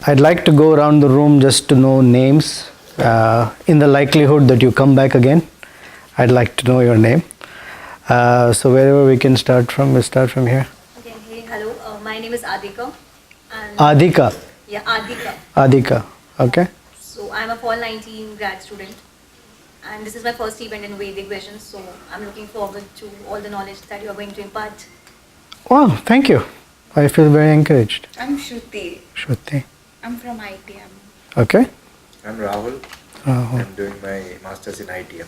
I'd like to go around the room just to know names. In the likelihood that you come back again, I'd like to know your name. So wherever we can start from, we'll start from here. Okay, hey, hello. My name is Adhika. And Adhika. Yeah, Adhika. Adhika. Okay. So I'm a fall 19 grad student, and this is my first event in Vedic Vision. So I'm looking forward to all the knowledge that you are going to impart. Wow, thank you. I feel very encouraged. I'm Shruti. Shruti. I'm from ITM. Okay. I'm Rahul. Rahul. I'm doing my master's in ITM.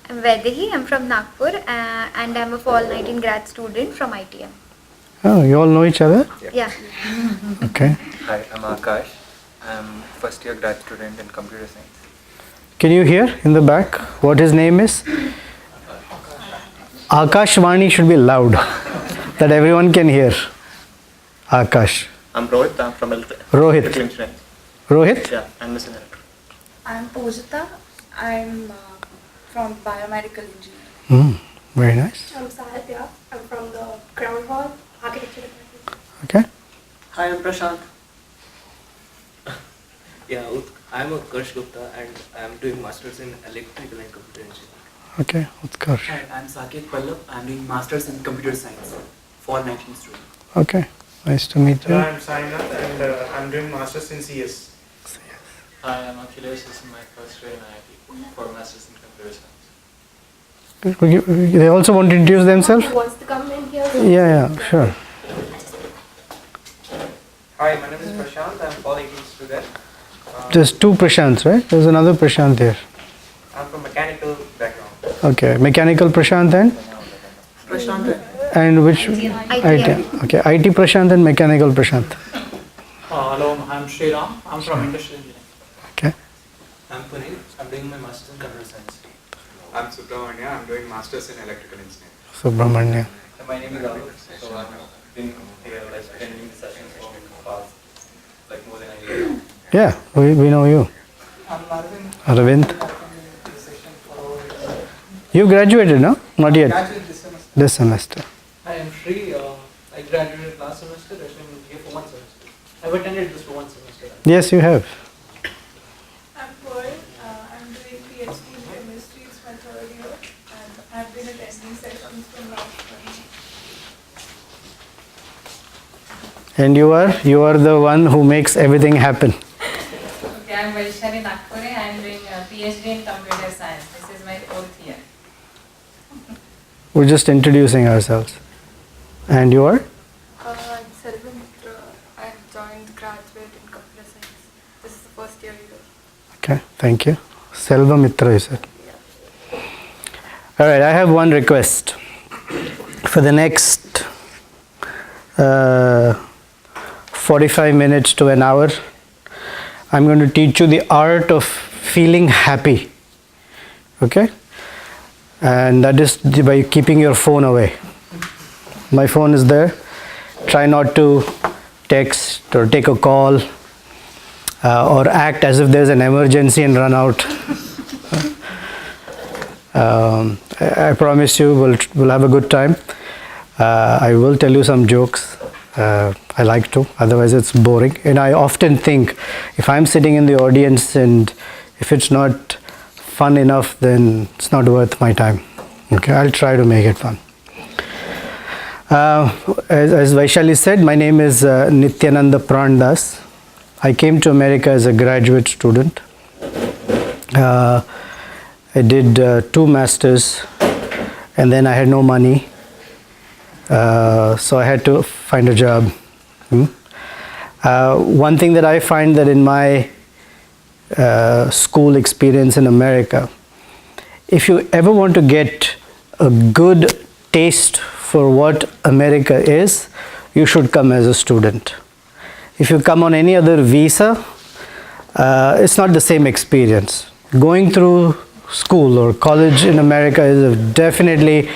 I'm Vaidehi, I'm from Nagpur and I'm a fall 19 grad student from ITM. Oh, you all know each other? Yeah. Okay. Hi, I'm Akash. I'm first year grad student in computer science. Can you hear in the back what his name is? Akashvani should be loud, that everyone can hear. Akash. I'm Rohit. I'm from Rohit. engineering. Rohit? Yeah, I'm missing it. I'm Pujita. I'm from biomedical engineering. Very nice. I'm Sahitya. I'm from the Ground Hall Architecture Department. Okay. Hi, I'm Prashant. I'm Utkarsh Gupta and I'm doing masters in electrical and computer engineering. Okay. Utkarsh. Hi, I'm Saket Pallab. I'm doing masters in computer science. Fall 19 student. Okay. Nice to meet you. I'm Sainath and I'm doing masters in CS. Hi, I'm Akhilesh. This is my first year in IIT for masters in computer science. They also want to introduce themselves? Who wants to come in here? Yeah, sure. Hi, my name is Prashant. I'm fall 18 student. There's two Prashants, right? There's another Prashant here. I'm from mechanical background. Okay. Mechanical Prashant and? Prashant. And which? ITM. Okay. IT Prashant and Mechanical Prashant. Hello, I'm Shriram. I'm from industrial engineering. Okay. I'm Puneet. I'm doing my masters in computer science. I'm Subramanya. I'm doing masters in electrical engineering. Subramanya. My name is Rahul. So I've been here attending sessions for past more than a year. Yeah, we know you. I'm Arvind. Aravind. You graduated, no? Not yet. Graduate this semester. This semester. I am Shri. I graduated last semester. I'm here for one semester. I've attended this for one semester. Yes, you have. I'm Pearl. I'm doing PhD in chemistry. It's my third year. And I've been attending sessions from last month. And you are the one who makes everything happen. Okay, I'm Vaishali Nagpure. I'm doing a PhD in computer science. This is my fourth year. We're just introducing ourselves. And you are? I'm Selvam. I have joined graduate in computer science. This is the first year here. Okay, thank you. Selva Mitra, you said. Alright, I have one request. For the next 45 minutes to an hour, I'm going to teach you the art of feeling happy. Okay? And that is by keeping your phone away. My phone is there. Try not to text or take a call or act as if there's an emergency and run out. I promise you we'll have a good time. I will tell you some jokes. I like to, otherwise it's boring. And I often think if I'm sitting in the audience and if it's not fun enough, then it's not worth my time. Okay, I'll try to make it fun. As Vaishali said, my name is Nityananda Pran. I came to America as a graduate student. I did 2 masters and then I had no money. So I had to find a job. One thing that I find that in my school experience in America, if you ever want to get a good taste for what America is, you should come as a student. If you come on any other visa, it's not the same experience. Going through school or college in America is definitely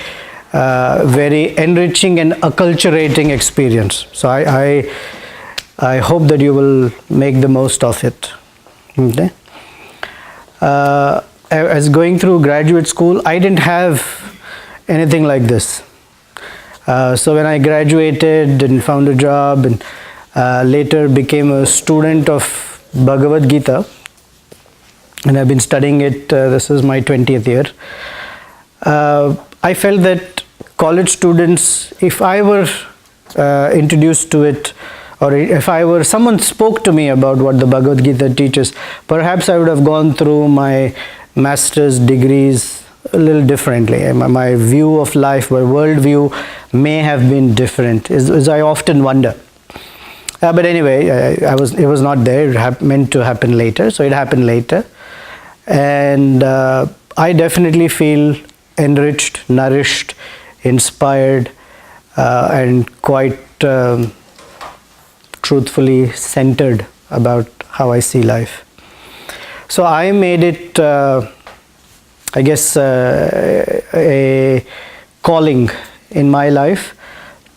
very enriching and acculturating experience. So I hope that you will make the most of it. Okay. As going through graduate school, I didn't have anything like this. So when I graduated and found a job, and later became a student of Bhagavad Gita, and I've been studying it. This is my 20th year. I felt that college students, if I were introduced to it, or if someone spoke to me about what the Bhagavad Gita teaches, perhaps I would have gone through my master's degrees a little differently. My view of life, my worldview may have been different, as I often wonder. But anyway, it was not there. It meant to happen later, so it happened later. And I definitely feel enriched, nourished, inspired, and quite truthfully centered about how I see life. So I made it, I guess, a calling in my life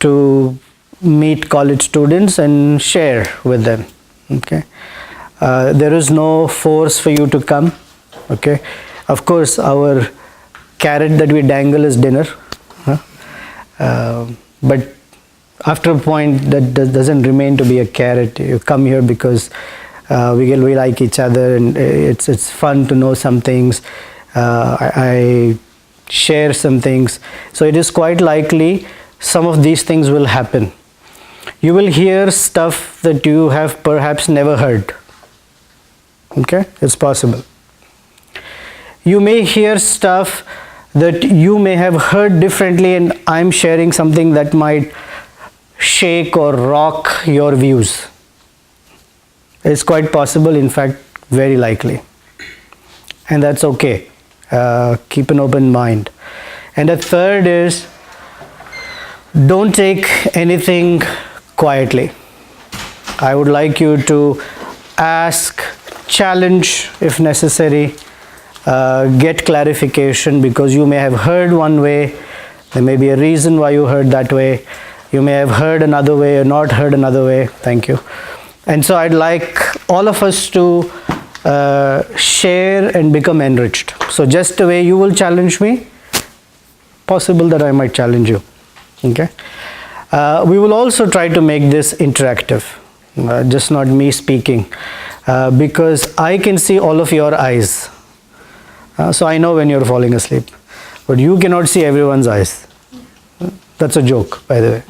to meet college students and share with them. Okay, there is no force for you to come. Okay, of course, our carrot that we dangle is dinner, but after a point that doesn't remain to be a carrot. You come here because we like each other, and it's fun to know some things. I share some things, so it is quite likely some of these things will happen. You will hear stuff that you have perhaps never heard. Okay, it's possible. You may hear stuff that you may have heard differently, and I'm sharing something that might shake or rock your views. It's quite possible, in fact, very likely. And that's okay. Keep an open mind. And the third is, don't take anything quietly. I would like you to ask, challenge if necessary, get clarification, because you may have heard one way, there may be a reason why you heard that way, you may have heard another way or not heard another way. Thank you. And so I'd like all of us to share and become enriched. So just the way you will challenge me, possible that I might challenge you. Okay. We will also try to make this interactive, just not me speaking, because I can see all of your eyes. So I know when you're falling asleep, but you cannot see everyone's eyes. That's a joke, by the way.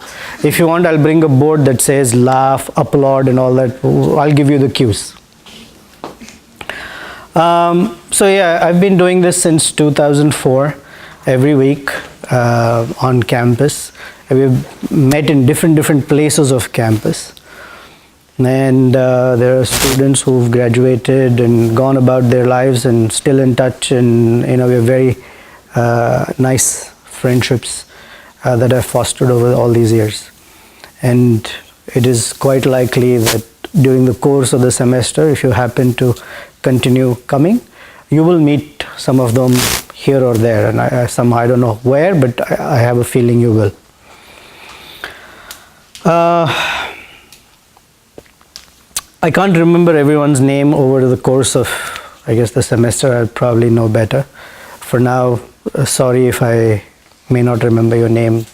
If you want, I'll bring a board that says laugh, applaud, and all that. I'll give you the cues. So yeah, I've been doing this since 2004, every week on campus. We've met in different places of campus. And there are students who've graduated and gone about their lives and still in touch, and we have very nice friendships that I've fostered over all these years. And it is quite likely that during the course of the semester, if you happen to continue coming, you will meet some of them here or there, and I don't know where, but I have a feeling you will. I can't remember everyone's name over the course of, I guess, the semester. I'll probably know better. For now, sorry if I may not remember your name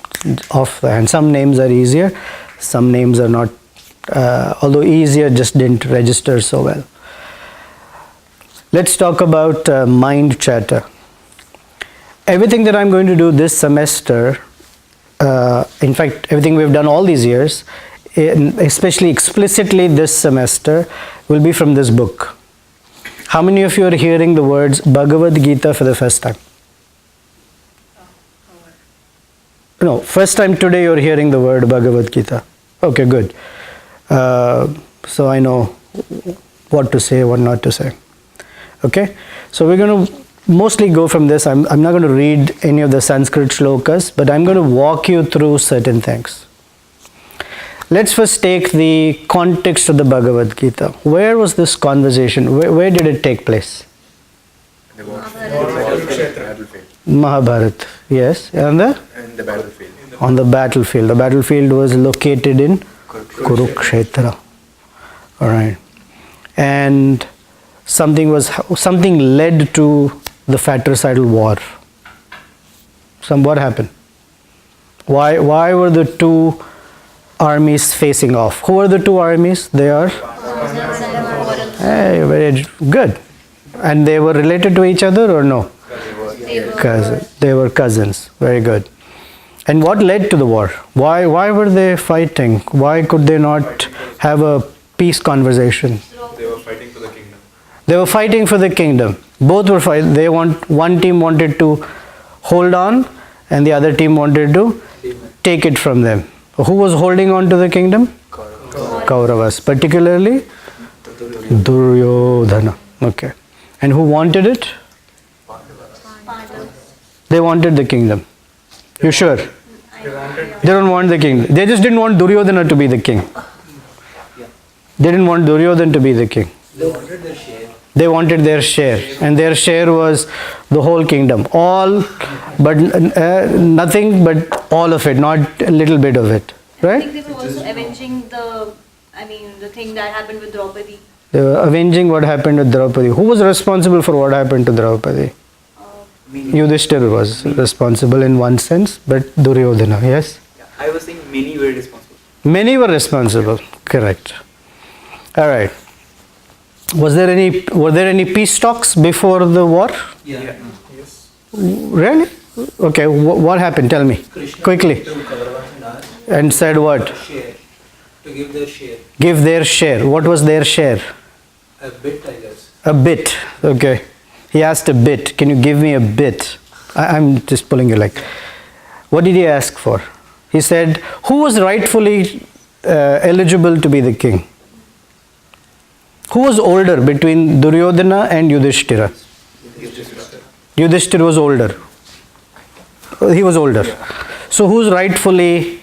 off the hand. Some names are easier, some names are not, although easier, just didn't register so well. Let's talk about mind chatter. Everything that I'm going to do this semester, in fact, everything we've done all these years, especially explicitly this semester, will be from this book. How many of you are hearing the words Bhagavad Gita for the first time? No, first time today you're hearing the word Bhagavad Gita. Okay, good. So I know what to say, what not to say. Okay, so we're going to mostly go from this. I'm not going to read any of the Sanskrit shlokas, but I'm going to walk you through certain things. Let's first take the context of the Bhagavad Gita. Where was this conversation? Where did it take place? Mahabharata. Yes. And the battlefield. On the battlefield. The battlefield was located in Kurukshetra. All right. And something led to the fratricidal war. What happened? Why were the two armies facing off. Who are the two armies? They are? Hey, very good. And they were related to each other or no? They were cousins. Very good. And what led to the war? Why were they fighting? Why could they not have a peace conversation? They were fighting for the kingdom. They were fighting for the kingdom. Both were fighting. One team wanted to hold on, and the other team wanted to take it from them. Who was holding on to the kingdom? Kauravas, particularly Duryodhana. Okay. And who wanted it? They wanted the kingdom. You sure? They don't want the king. They just didn't want Duryodhana to be the king. They didn't want Duryodhana to be the king. They wanted their share. They wanted their share, and their share was the whole kingdom. All, but nothing but all of it, not a little bit of it. I Right? think they were also avenging the thing that happened with Draupadi. They were avenging what happened with Draupadi. Who was responsible for what happened to Draupadi? Yudhishthira was responsible in one sense, but Duryodhana, yes? I was saying many were responsible. Many were responsible, correct. All right. Were there any peace talks before the war? Yeah. Yes. Really? Okay, what happened? Tell me, Krishna quickly. to Kauravas and asked And said what? share, to give their share. Give their share. What was their share? A bit, I guess. A bit. Okay. He asked a bit. Can you give me a bit? I'm just pulling your leg. What did he ask for? He said, who was rightfully eligible to be the king? Who was older between Duryodhana and Yudhishthira? Yudhishthira was older. He was older. So who's rightfully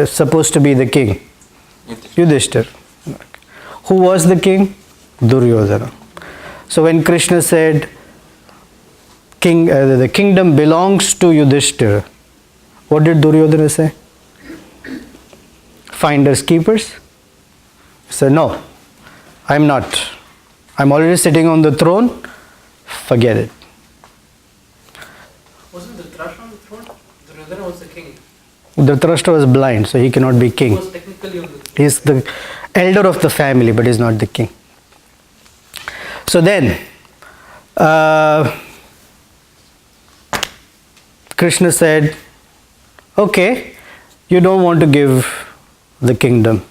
supposed to be the king? Yudhishthira. Who was the king? Duryodhana. So when Krishna said, the kingdom belongs to Yudhishthira, what did Duryodhana say? Finders keepers? He said, no, I'm not. I'm already sitting on the throne. Forget it. Wasn't Dhritarashtra on the throne? Duryodhana was the king. Dhritarashtra was blind, so he cannot be He king. was technically on the throne. He's the elder of the family, but he's not the king. So then, Krishna said, okay, you don't want to give the kingdom.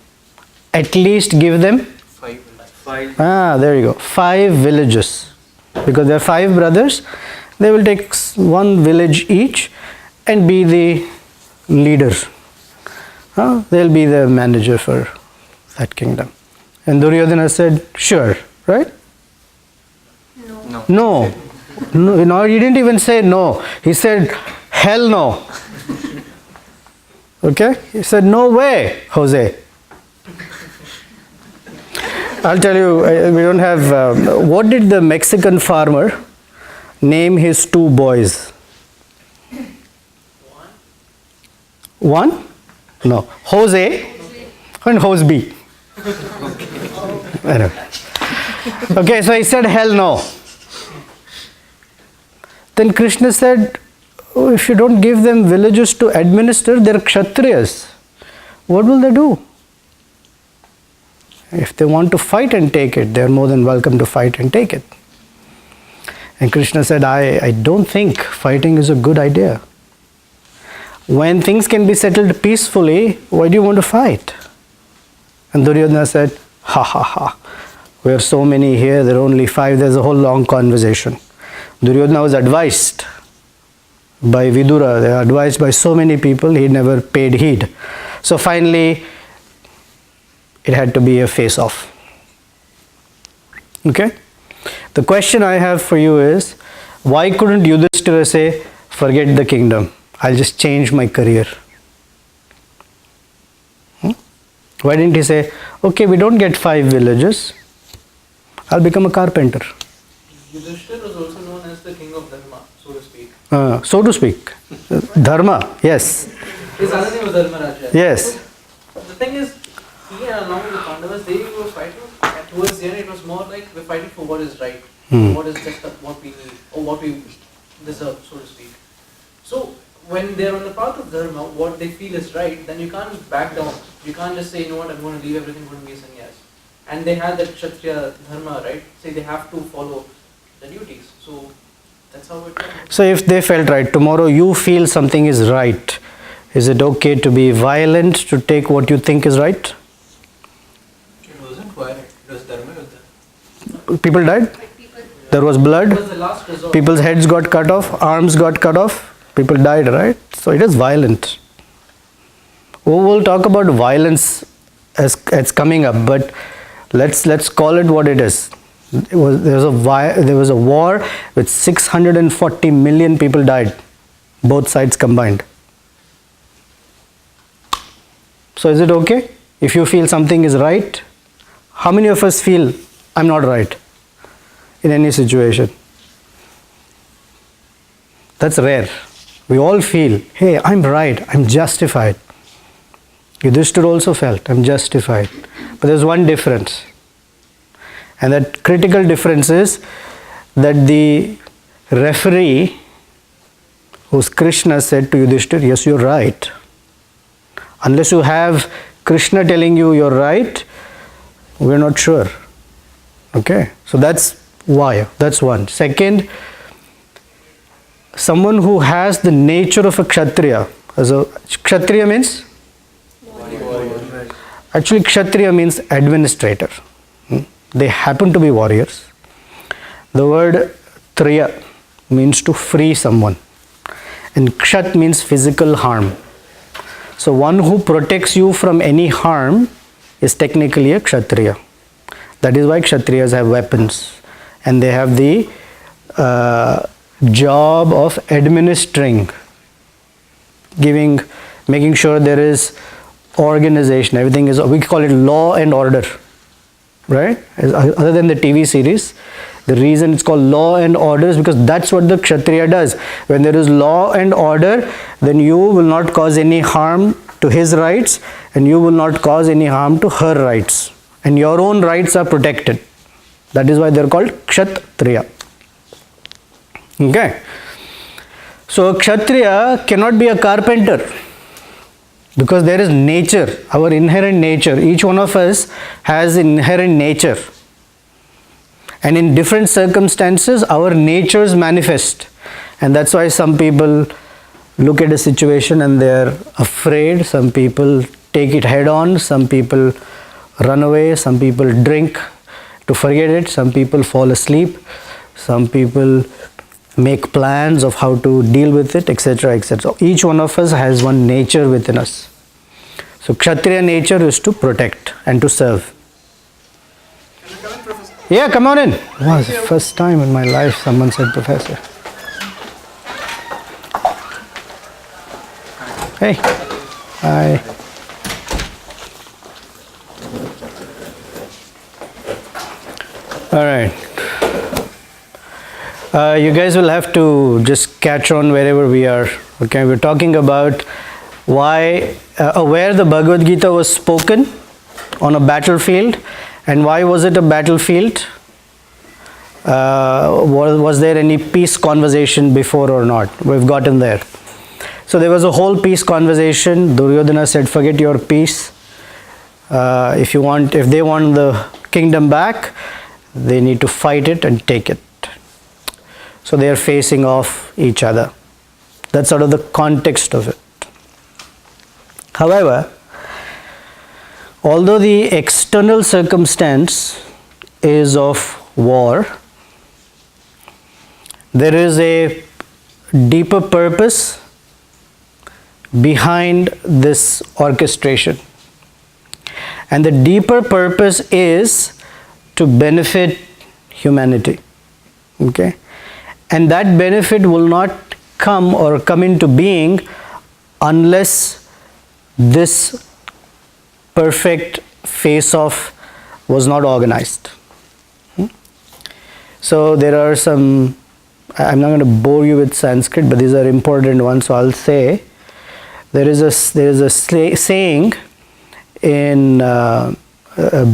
At least give them? Five. There you go. 5 villages. Because there are 5 brothers, they will take one village each and be the leaders. They'll be the manager for that kingdom. And Duryodhana said, sure, right? No. No, he didn't even say no. He said, hell no. Okay? He said, no way, Jose. I'll tell you, we don't have... what did the Mexican farmer name his 2 boys? One? No. Jose and Joseby. Okay, so he said, hell no. Then Krishna said, oh, if you don't give them villages to administer, they're Kshatriyas. What will they do? If they want to fight and take it, they're more than welcome to fight and take it. And Krishna said, I don't think fighting is a good idea. When things can be settled peacefully, why do you want to fight? And Duryodhana said, ha ha ha. We are so many here, there are only 5, there's a whole long conversation. Duryodhana was advised by Vidura, they were advised by so many people, he never paid heed. So finally, it had to be a face-off. Okay? The question I have for you is, why couldn't Yudhishthira say, forget the kingdom, I'll just change my career? Why didn't he say, okay, we don't get 5 villages, I'll become a carpenter? Yudhishthira was also known as the king of Dharma, so to speak. So to speak. Dharma, yes. His other name was Dharmaraja. Yes. So the thing is, he and along with the Pandavas, they were fighting, and towards the end it was more like we're fighting for what is right, what is just what we need, or what we deserve, so to speak. So, when they're on the path of dharma, what they feel is right, then you can't back down. You can't just say, you know what, I'm going to leave everything, I'm going to be a sannyas. And they have that kshatriya dharma, right? Say they have to follow the duties. So that's how it works. So if they felt right, tomorrow you feel something is right, is it okay to be violent to take what you think is right? It wasn't violent, it was dharma yuddha. People died? There was blood? It was the last resort. People's heads got cut off, arms got cut off, people died, right? So it is violent. We will talk about violence as it's coming up, but let's call it what it is. There was a war with 640 million people died, both sides combined. So is it okay if you feel something is right? How many of us feel I'm not right in any situation? That's rare. We all feel, hey, I'm right, I'm justified. Yudhishthira also felt, I'm justified. But there's one difference. And that critical difference is that the referee, who's Krishna, said to Yudhishthira, yes, you're right. Unless you have Krishna telling you you're right, we're not sure. Okay? So that's why. That's one. Second, someone who has the nature of a kshatriya. Kshatriya means? Actually, kshatriya means administrator. They happen to be warriors. The word triya means to free someone. And kshat means physical harm. So one who protects you from any harm is technically a kshatriya. That is why kshatriyas have weapons. And they have the job of administering, making sure there is organization. Everything is, we call it law and order. Right? Other than the TV series, the reason it's called law and order is because that's what the kshatriya does. When there is law and order, then you will not cause any harm to his rights and you will not cause any harm to her rights. And your own rights are protected. That is why they are called kshatriya. Okay. So a kshatriya cannot be a carpenter. Because there is nature, our inherent nature. Each one of us has inherent nature. And in different circumstances, our natures manifest. And that's why some people look at a situation and they're afraid. Some people take it head on. Some people run away. Some people drink to forget it. Some people fall asleep. Some people make plans of how to deal with it, etc., etc. Each one of us has one nature within us. So kshatriya nature is to protect and to serve. Can I come in, Professor? Yeah, come on in. Wow, it's the first time in my life someone said professor. Hey. Hi. All right. You guys will have to just catch on wherever we are. Okay, we're talking about where the Bhagavad Gita was spoken on a battlefield, and why was it a battlefield? Was there any peace conversation before or not? We've gotten there. So there was a whole peace conversation. Duryodhana said, forget your peace. If they want the kingdom back, they need to fight it and take it. So they are facing off each other. That's sort of the context of it. However, although the external circumstance is of war, there is a deeper purpose behind this orchestration. And the deeper purpose is to benefit humanity. Okay? And that benefit will not come into being unless this perfect face-off was not organized. So there are some, I'm not going to bore you with Sanskrit, but these are important ones, so I'll say, there is a saying in a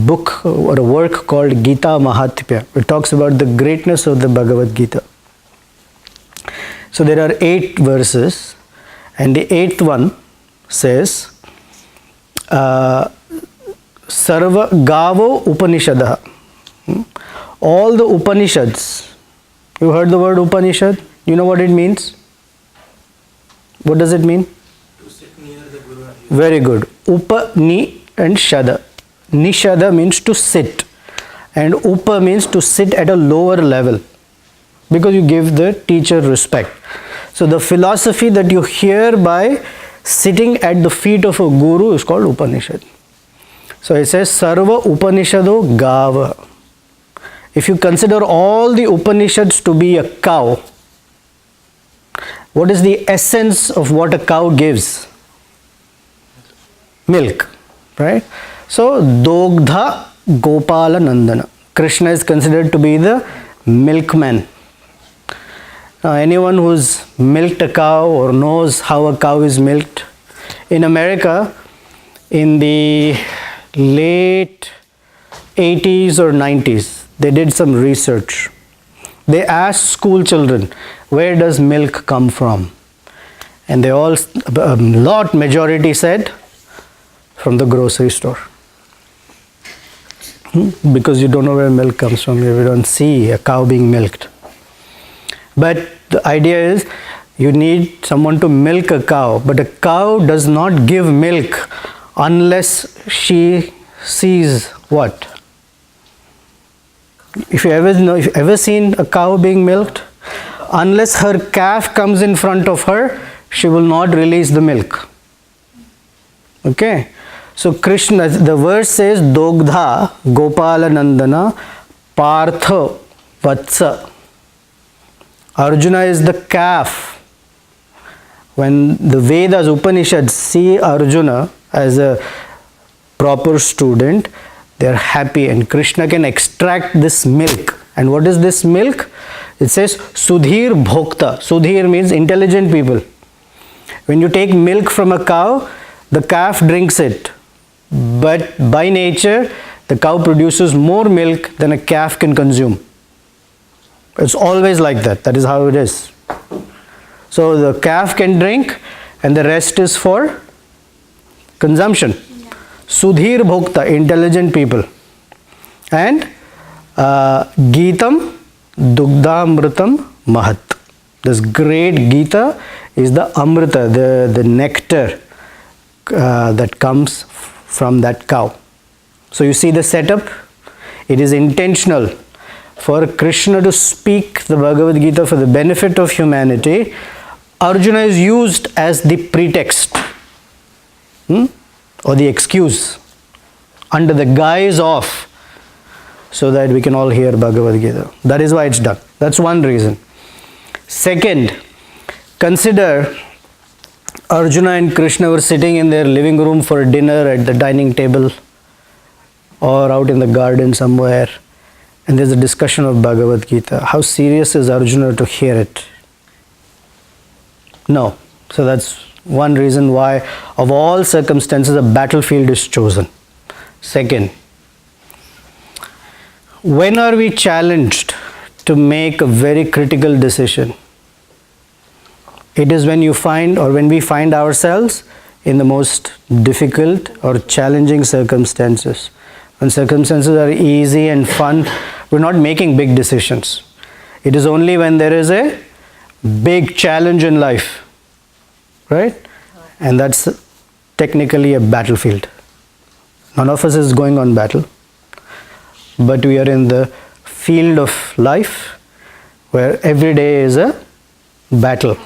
book or a work called Gita Mahatmya. It talks about the greatness of the Bhagavad Gita. So there are 8 verses, And the 8th one says, Sarva Gavo Upanishadah. All the Upanishads. You heard the word Upanishad? You know what it means? What does it mean? To sit near the Guru. Very good. Upani and Shada. Nishada means to sit. And Upa means to sit at a lower level. Because you give the teacher respect. So the philosophy that you hear by sitting at the feet of a guru is called Upanishad. So it says Sarva Upanishado Gava. If you consider all the Upanishads to be a cow, what is the essence of what a cow gives? Milk, right? So Dogdha Gopala Nandana. Krishna is considered to be the milkman. Now anyone who's milked a cow or knows how a cow is milked, in America in the late 80s or 90s, they did some research. They asked school children, where does milk come from? And they all, majority said, from the grocery store. Because you don't know where milk comes from, you don't see a cow being milked. But the idea is, you need someone to milk a cow, but a cow does not give milk unless she sees what? If you ever seen a cow being milked, unless her calf comes in front of her, she will not release the milk. Okay? So Krishna, the verse says, Dogdha Gopala Nandana Partha Vatsa. Arjuna is the calf. When the Vedas, Upanishads see Arjuna as a proper student, they are happy, and Krishna can extract this milk. And what is this milk? It says Sudhir Bhokta. Sudhir means intelligent people. When you take milk from a cow, the calf drinks it. But by nature, the cow produces more milk than a calf can consume. It's always like that. That is how it is. So the calf can drink and the rest is for consumption. Sudhir Bhokta, intelligent people. And Geetam Dugdhamritam Mahat. This great Gita is the Amrita, the nectar that comes from that cow. So you see the setup. It is intentional for Krishna to speak the Bhagavad Gita for the benefit of humanity. Arjuna is used as the pretext or the excuse under the guise of, so that we can all hear Bhagavad Gita. That is why it's done. That's one reason. Second, consider Arjuna and Krishna were sitting in their living room for dinner at the dining table or out in the garden somewhere, and there's a discussion of Bhagavad Gita. How serious is Arjuna to hear it? No. So that's one reason why, of all circumstances, a battlefield is chosen. Second, when are we challenged to make a very critical decision? It is when you find, or when we find ourselves in the most difficult or challenging circumstances. When circumstances are easy and fun, we're not making big decisions. It is only when there is a big challenge in life, right? And that's technically a battlefield. None of us is going on battle, but we are in the field of life where every day is a battle.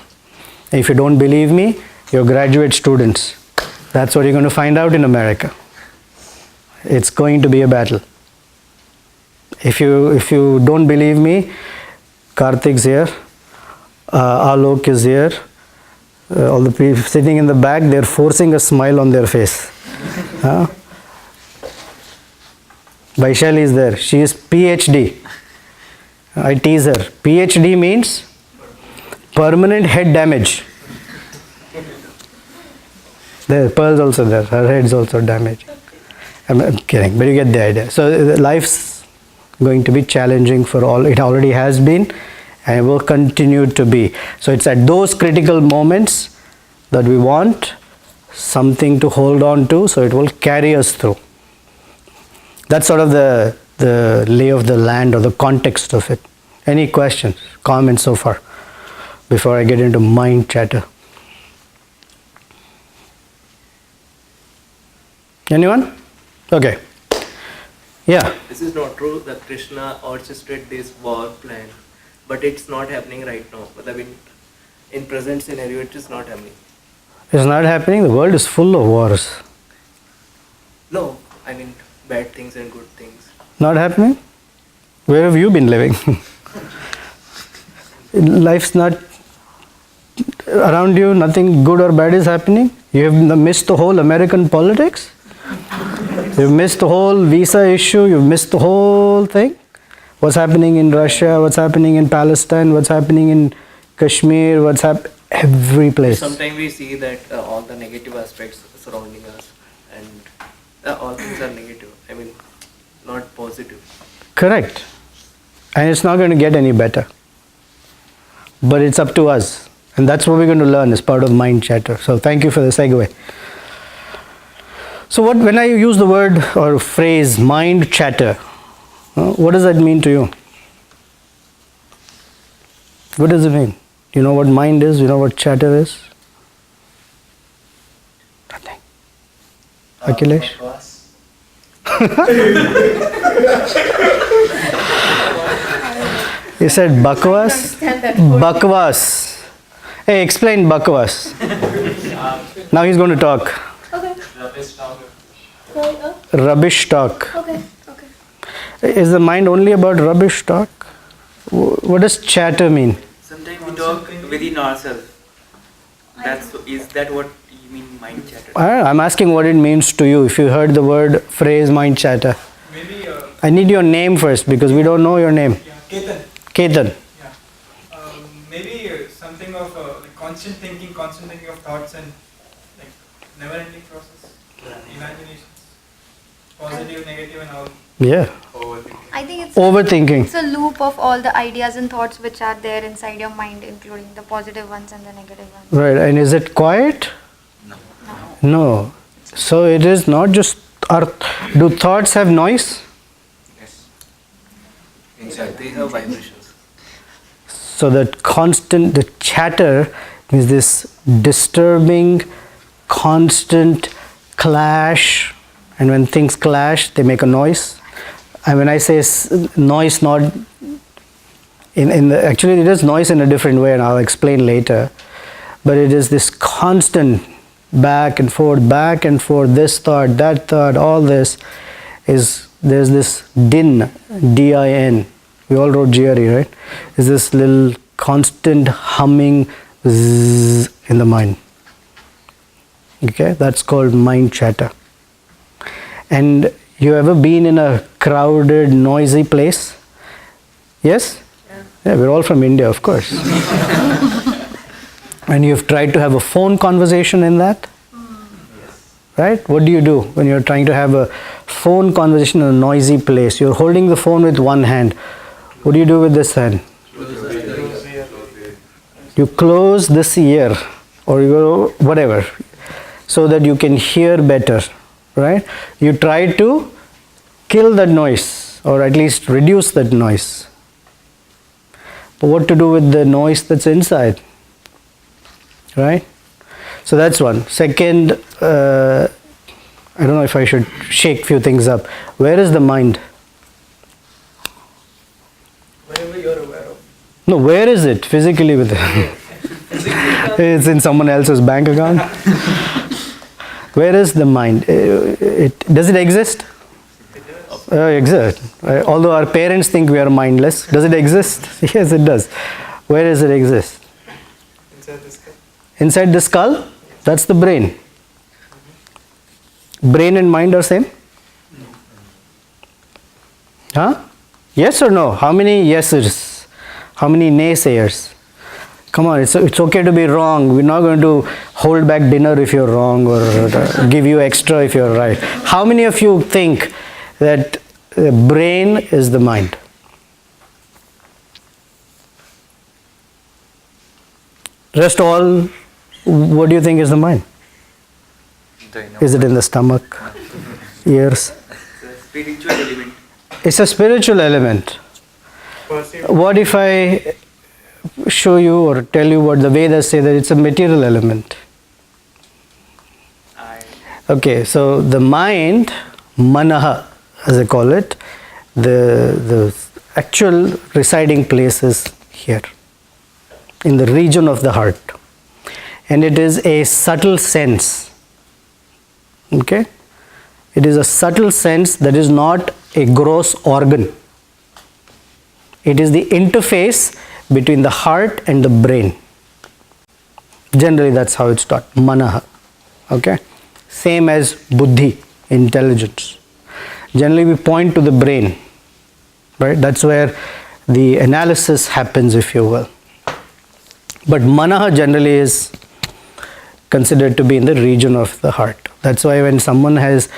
If you don't believe me, your graduate students, that's what you're going to find out in America. It's going to be a battle. If you don't believe me, Karthik's here, Alok is here, all the people sitting in the back, they're forcing a smile on their face. Vaishali is there, she is PhD. I tease her. PhD means permanent head damage. There, Pearl's also there, her head's also damaged. I'm kidding, but you get the idea. So life's going to be challenging for all. It already has been and it will continue to be. So it's at those critical moments that we want something to hold on to, so it will carry us through. That's sort of the lay of the land or the context of it. Any questions, comments so far before I get into mind chatter? Anyone? Okay. Yeah. This is not true that Krishna orchestrated this war plan, but it's not happening right now. But I mean, in present scenario, it is not happening. It's not happening. The world is full of wars. No, I mean bad things and good things. Not happening? Where have you been living? Life's not around you, nothing good or bad is happening. You have missed the whole American politics. You've missed the whole visa issue. You've missed the whole thing. What's happening in Russia, what's happening in Palestine, what's happening in Kashmir, what's happening every place. Sometimes we see that all the negative aspects surrounding us, and all things are negative. I mean, not positive. Correct. And it's not going to get any better. But it's up to us. And that's what we're going to learn as part of mind chatter. So thank you for the segue. So when I use the word or phrase mind chatter, what does that mean to you? What does it mean? You know what mind is? You know what chatter is? Nothing. Akhilesh? You said bakwas? Bakwas. Hey, explain bakwas. Now he's going to talk. Okay. Rubbish talk. Okay. Is the mind only about rubbish talk? What does chatter mean? Sometimes we talk within ourselves. Is that what you mean, mind chatter? I'm asking what it means to you. If you heard the word phrase mind chatter. Maybe. I need your name first because we don't know your name. Ketan. Ketan. Yeah. Maybe something of like constant thinking of thoughts and like never-ending process, imaginations, positive, negative, and all. Yeah. I think it's Overthinking. It's a loop of all the ideas and thoughts which are there inside your mind, including the positive ones and the negative ones. Right. And is it quiet? No. So it is not just do thoughts have noise? Inside they have vibrations. So the chatter is this disturbing, constant clash, and when things clash, they make a noise. And when I say noise, not actually it is noise in a different way, and I'll explain later. But it is this constant back and forth, this thought, that thought, all this there's this din, D-I-N. We all wrote GRE, right? Is this little constant humming zzz in the mind. Okay, that's called mind chatter. And you ever been in a crowded, noisy place? Yes? Yeah, we're all from India, of course. And you've tried to have a phone conversation in that? Right? What do you do when you're trying to have a phone conversation in a noisy place? You're holding the phone with one hand. What do you do with this hand? You close this ear or you whatever so that you can hear better. Right? You try to kill that noise or at least reduce that noise. But what to do with the noise that's inside? Right? So that's one. Second, I don't know if I should shake few things up. Where is the mind? Wherever you're aware of. No, where is it physically with it? It's in someone else's bank account. Where is the mind? Does it exist? It exists. Although our parents think we are mindless, does it exist? Yes, it does. Where does it exist? Inside the skull. Inside the skull? That's the brain. Brain and mind are same? Huh? Yes or no? How many yeses? How many naysayers? Come on, it's okay to be wrong. We're not going to hold back dinner if you're wrong or give you extra if you're right. How many of you think that the brain is the mind? Rest all What do you think is the mind? Is it in the stomach, ears? It's a spiritual element. It's a spiritual element. What if I show you or tell you what the Vedas say, that it's a material element? Okay, so the mind, manaha as they call it, the actual residing place is here, in the region of the heart. And it is a subtle sense. Okay? It is a subtle sense that is not a gross organ. It is the interface between the heart and the brain. Generally, that's how it's taught. Manaha. Okay? Same as buddhi, intelligence. Generally, we point to the brain. Right? That's where the analysis happens, if you will. But manaha generally is considered to be in the region of the heart. That's why when someone has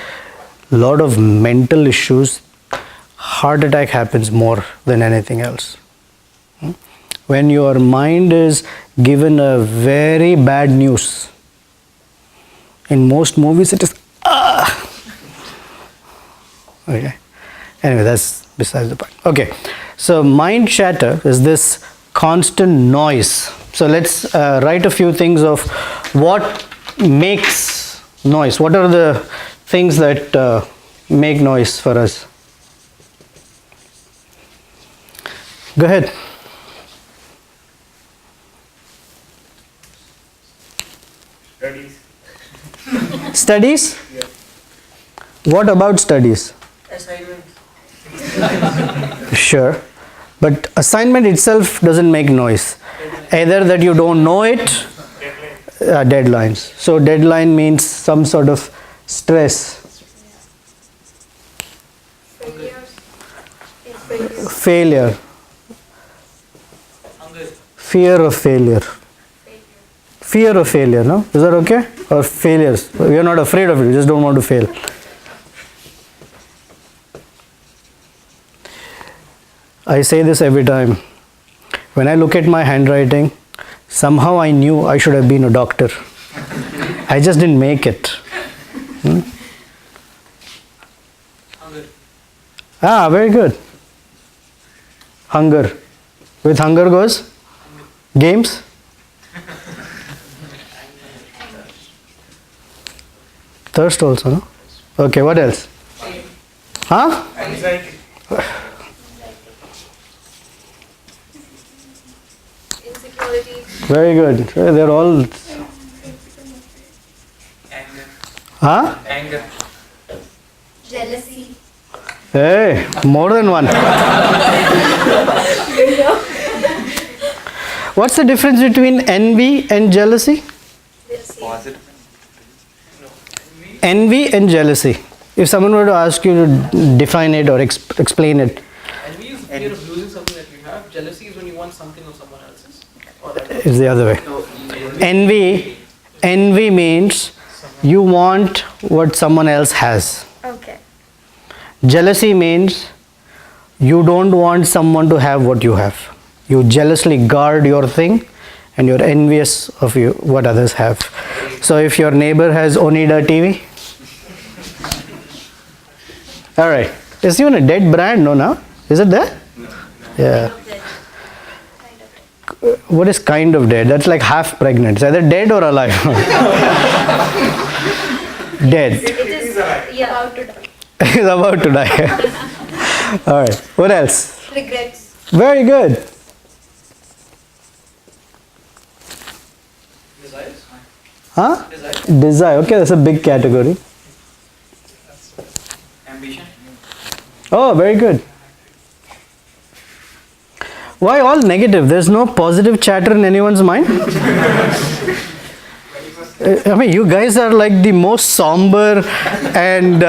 a lot of mental issues, heart attack happens more than anything else. When your mind is given a very bad news, in most movies it is okay. Anyway, that's besides the point. Okay, so mind chatter is this constant noise. So let's write a few things of what makes noise. What are the things that make noise for us? Go ahead. Studies. Studies? Yeah. What about studies? Assignments. Sure. But assignment itself doesn't make noise. Either that you don't know it, deadlines. So deadline means some sort of stress. Failure. Fear of failure. Fear of failure, no? Is that okay? Or failures? You're not afraid of it, you just don't want to fail. I say this every time. When I look at my handwriting, somehow I knew I should have been a doctor. I just didn't make it. Ah, very good. Hunger. With hunger goes? Games? Thirst also, no? Okay, what else? Huh? Anxiety. Insecurity. Very good. They're all... Anger. Huh? Anger. Jealousy. Hey, more than one. What's the difference between envy and jealousy? Positive. Envy and jealousy. If someone were to ask you to define it or explain it. Envy is the fear of losing something that you have. Jealousy is when you want something of someone else's. Or that It's the other way. Envy means you want what someone else has. Okay. Jealousy means you don't want someone to have what you have. You jealously guard your thing and you're envious of what others have. So if your neighbor has Onida TV, alright. It's even a dead brand, no now? Is it there? No. Yeah. What is kind of dead? That's like half pregnant. It's either dead or alive. Dead. It is about to die. He's about to die. Alright. What else? Regrets. Very good. desires. Huh? Desire. Desire. Okay, that's a big category. Ambition. Oh, very good. Why all negative? There's no positive chatter in anyone's mind? I mean, you guys are like the most somber and,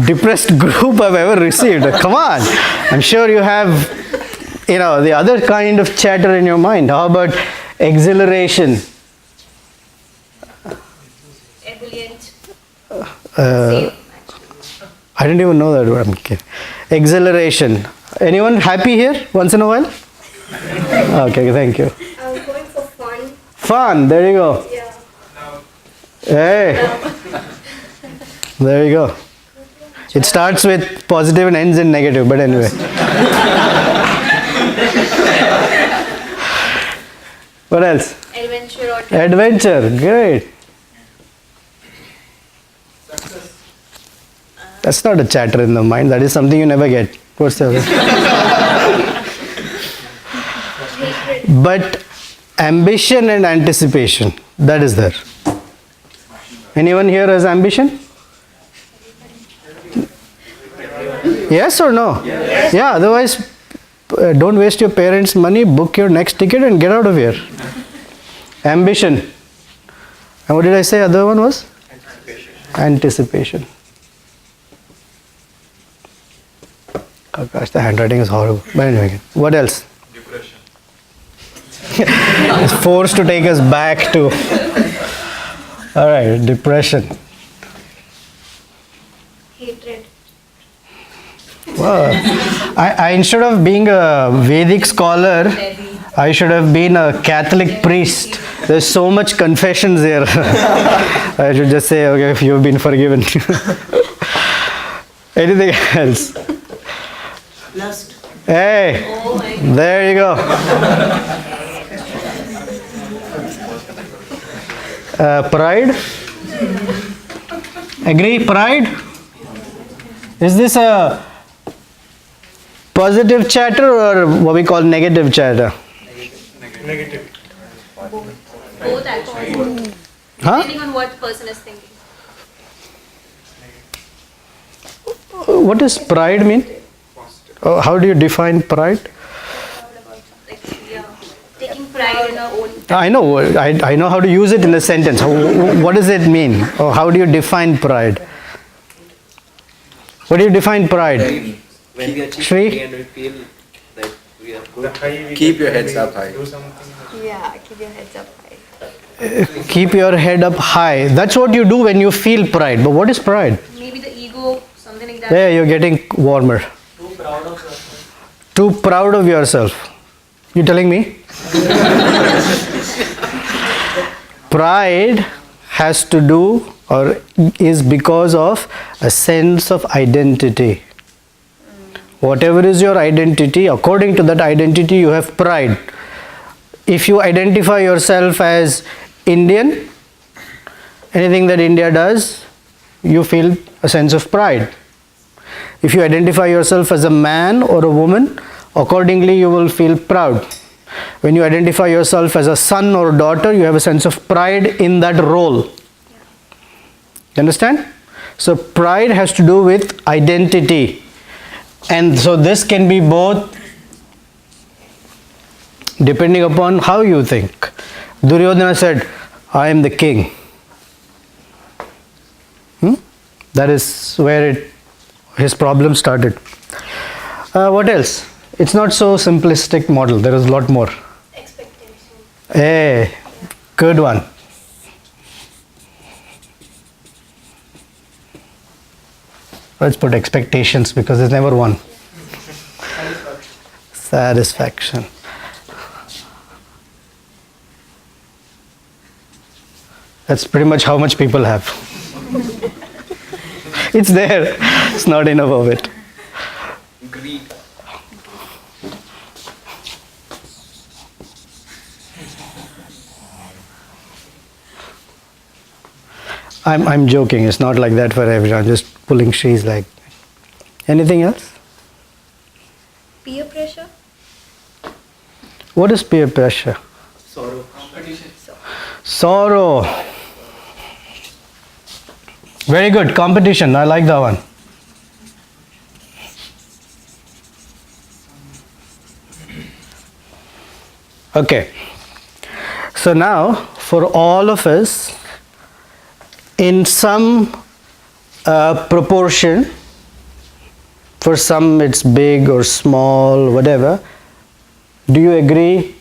depressed group I've ever received. Come on. I'm sure you have, the other kind of chatter in your mind. How about exhilaration? Ebullient. I didn't even know that word. I'm kidding. Exhilaration. Anyone happy here once in a while? Okay, thank you. I'm going for fun. Fun. There you go. Hey. There you go. It starts with positive and ends in negative, but anyway. What else? Adventure or Adventure. Great. That's not a chatter in the mind. That is something you never get. What's the other? But ambition and anticipation, that is there. Anyone here has ambition? Yes or no? Yes. Yeah, otherwise don't waste your parents' money, book your next ticket and get out of here. Ambition. And what did I say other one was? Anticipation. Oh gosh, the handwriting is horrible. But anyway, what else? Depression. It's forced to take us back to... Alright, depression. hatred. Wow. I instead of being a Vedic scholar, I should have been a Catholic priest. There's so much confessions here. I should just say, okay, if you've been forgiven. Anything else? Lust. Hey, there you go. Pride? Agree? Pride? Is this a positive chatter or what we call negative chatter? Negative. Both actually. Huh? Depending on what person is thinking. What does pride mean? How do you define pride? Like, yeah, taking pride in our own. I know how to use it in a sentence. What does it mean? Or how do you define pride? What do you define pride? When we achieve Shri? something and we feel that we are good. Keep your heads up high. Yeah, keep your heads up high. Keep your head up high. That's what you do when you feel pride. But what is pride? Maybe the ego, something like that. There, you're getting warmer. Too proud of yourself. Too proud of yourself. You telling me? Pride has to do or is because of a sense of identity. Whatever is your identity, according to that identity you have pride. If you identify yourself as Indian, anything that India does, you feel a sense of pride. If you identify yourself as a man or a woman, accordingly you will feel proud. When you identify yourself as a son or daughter, you have a sense of pride in that role. You understand? So pride has to do with identity. And so this can be both depending upon how you think. Duryodhana said, I am the king. That is where his problem started. What else? It's not so simplistic model. There is a lot more. Expectation. Hey, good one. Let's put expectations because there's never one. Satisfaction. That's pretty much how much people have. It's there. It's not enough of it. Greed. I'm joking. It's not like that for everyone. Just pulling Shri's leg. Anything else? Peer pressure? What is peer pressure? Sorrow. Competition. Sorrow. Very good. Competition. I like that one. Okay. So now, for all of us, in some proportion, for some it's big or small, whatever, do you agree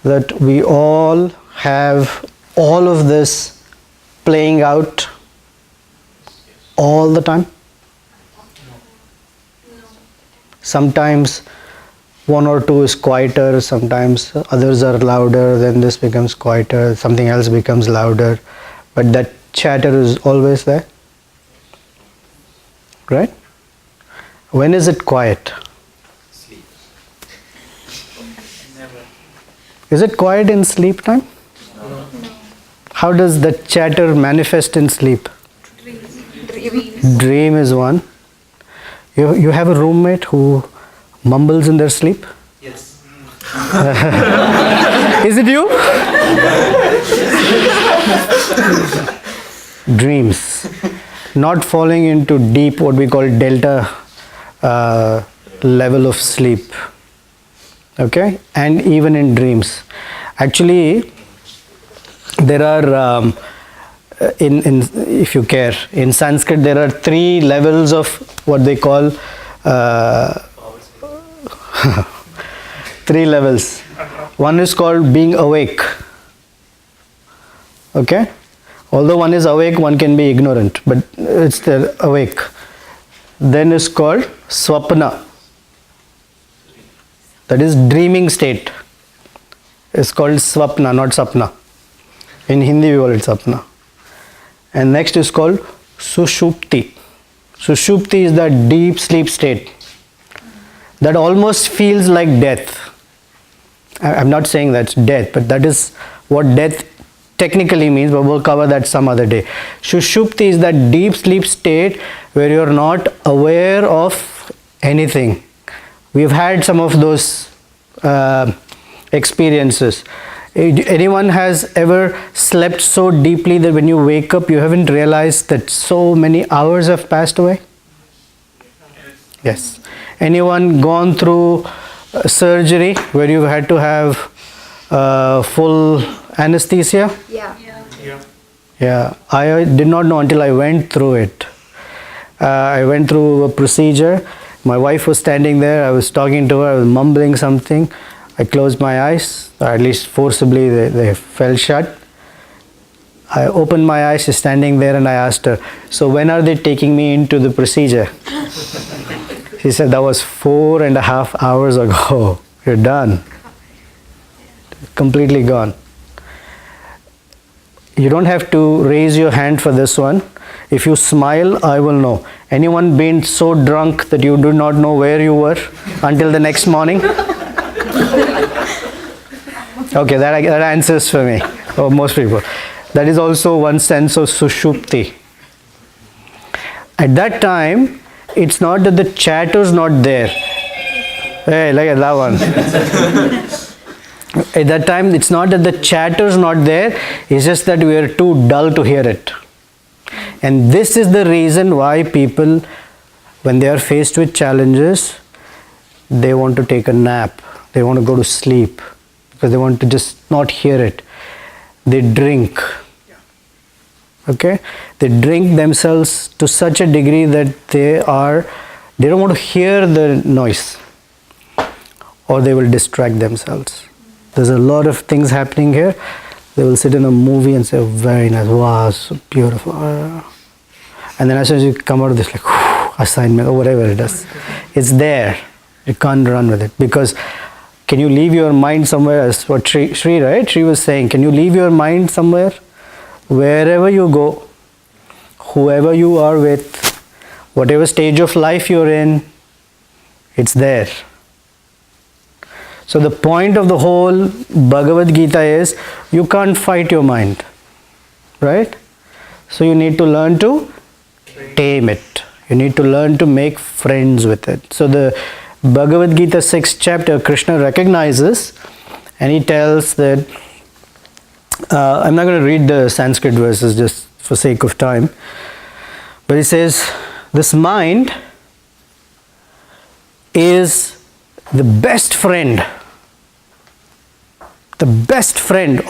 that we all have all of this playing out all the time? Sometimes one or two is quieter, sometimes others are louder, then this becomes quieter, something else becomes louder, but that chatter is always there, right? When is it quiet? Sleep. Never. Is it quiet in sleep time? No. How does the chatter manifest in sleep? Dream is one. You have a roommate who mumbles in their sleep? Yes. Is it you? Dreams. Not falling into deep, what we call delta level of sleep. Okay? And even in dreams. Actually, there are, if you care, in Sanskrit there are 3 levels of what they call 3 levels. One is called being awake. Okay? Although one is awake, one can be ignorant, but it's the awake. Then is called swapna. That is dreaming state. It's called swapna, not sapna. In Hindi we call it sapna. And next is called sushupti. Sushupti is that deep sleep state that almost feels like death. I'm not saying that's death, but that is what death technically means, but we'll cover that some other day. Sushupti is that deep sleep state where you're not aware of anything. We've had some of those experiences. Anyone has ever slept so deeply that when you wake up you haven't realized that so many hours have passed away? Yes. Anyone gone through surgery where you had to have full anesthesia? Yeah. Yeah. I did not know until I went through it. I went through a procedure. My wife was standing there. I was talking to her. I was mumbling something. I closed my eyes, or at least forcibly they fell shut. I opened my eyes, she's standing there, and I asked her, so when are they taking me into the procedure? She said, that was 4.5 hours ago. You're done. Completely gone. You don't have to raise your hand for this one. If you smile, I will know. Anyone been so drunk that you do not know where you were until the next morning? Okay, that answers for me, or most people. That is also one sense of sushupti. At that time, it's not that the chatter's not there. Hey, look at that one. At that time, it's not that the chatter's not there, it's just that we are too dull to hear it. And this is the reason why people, when they are faced with challenges, they want to take a nap, they want to go to sleep, because they want to just not hear it. They drink. Okay? They drink themselves to such a degree that they don't want to hear the noise, or they will distract themselves. There's a lot of things happening here. They will sit in a movie and say, oh, very nice, wow, so beautiful. And then as soon as you come out of this, like, assignment or whatever it is, it's there. You can't run with it, because can you leave your mind somewhere, as what Shri, right? Shri was saying, can you leave your mind somewhere? Wherever you go, whoever you are with, whatever stage of life you're in, it's there. So the point of the whole Bhagavad Gita is, you can't fight your mind, right? So you need to learn to tame it. You need to learn to make friends with it. So the Bhagavad Gita 6th chapter, Krishna recognizes, and he tells that, I'm not going to read the Sanskrit verses just for sake of time, but he says, this mind is the best friend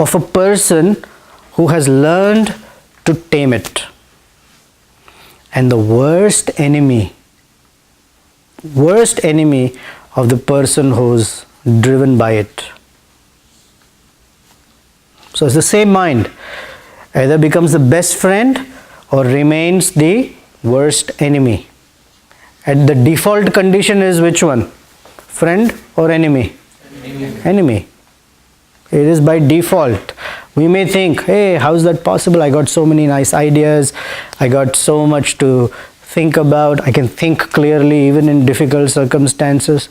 of a person who has learned to tame it, and the worst enemy of the person who's driven by it. So it's the same mind. Either becomes the best friend or remains the worst enemy. And the default condition is which one? Friend or enemy? Enemy. It is by default. We may think, hey, how is that possible? I got so many nice ideas. I got so much to think about. I can think clearly even in difficult circumstances.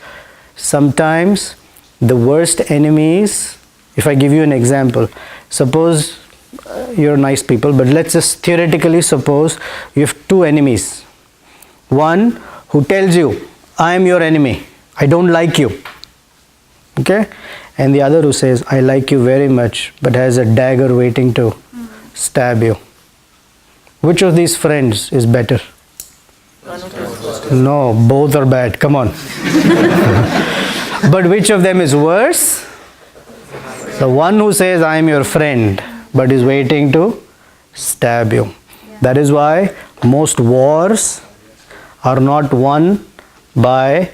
Sometimes the worst enemies, if I give you an example, suppose you're nice people, but let's just theoretically suppose you have two enemies. One who tells you, I am your enemy, I don't like you. Okay? And the other who says, I like you very much, but has a dagger waiting to stab you. Which of these friends is better? No, both are bad. Come on. But which of them is worse? The one who says, I am your friend, but is waiting to stab you. That is why most wars are not won by,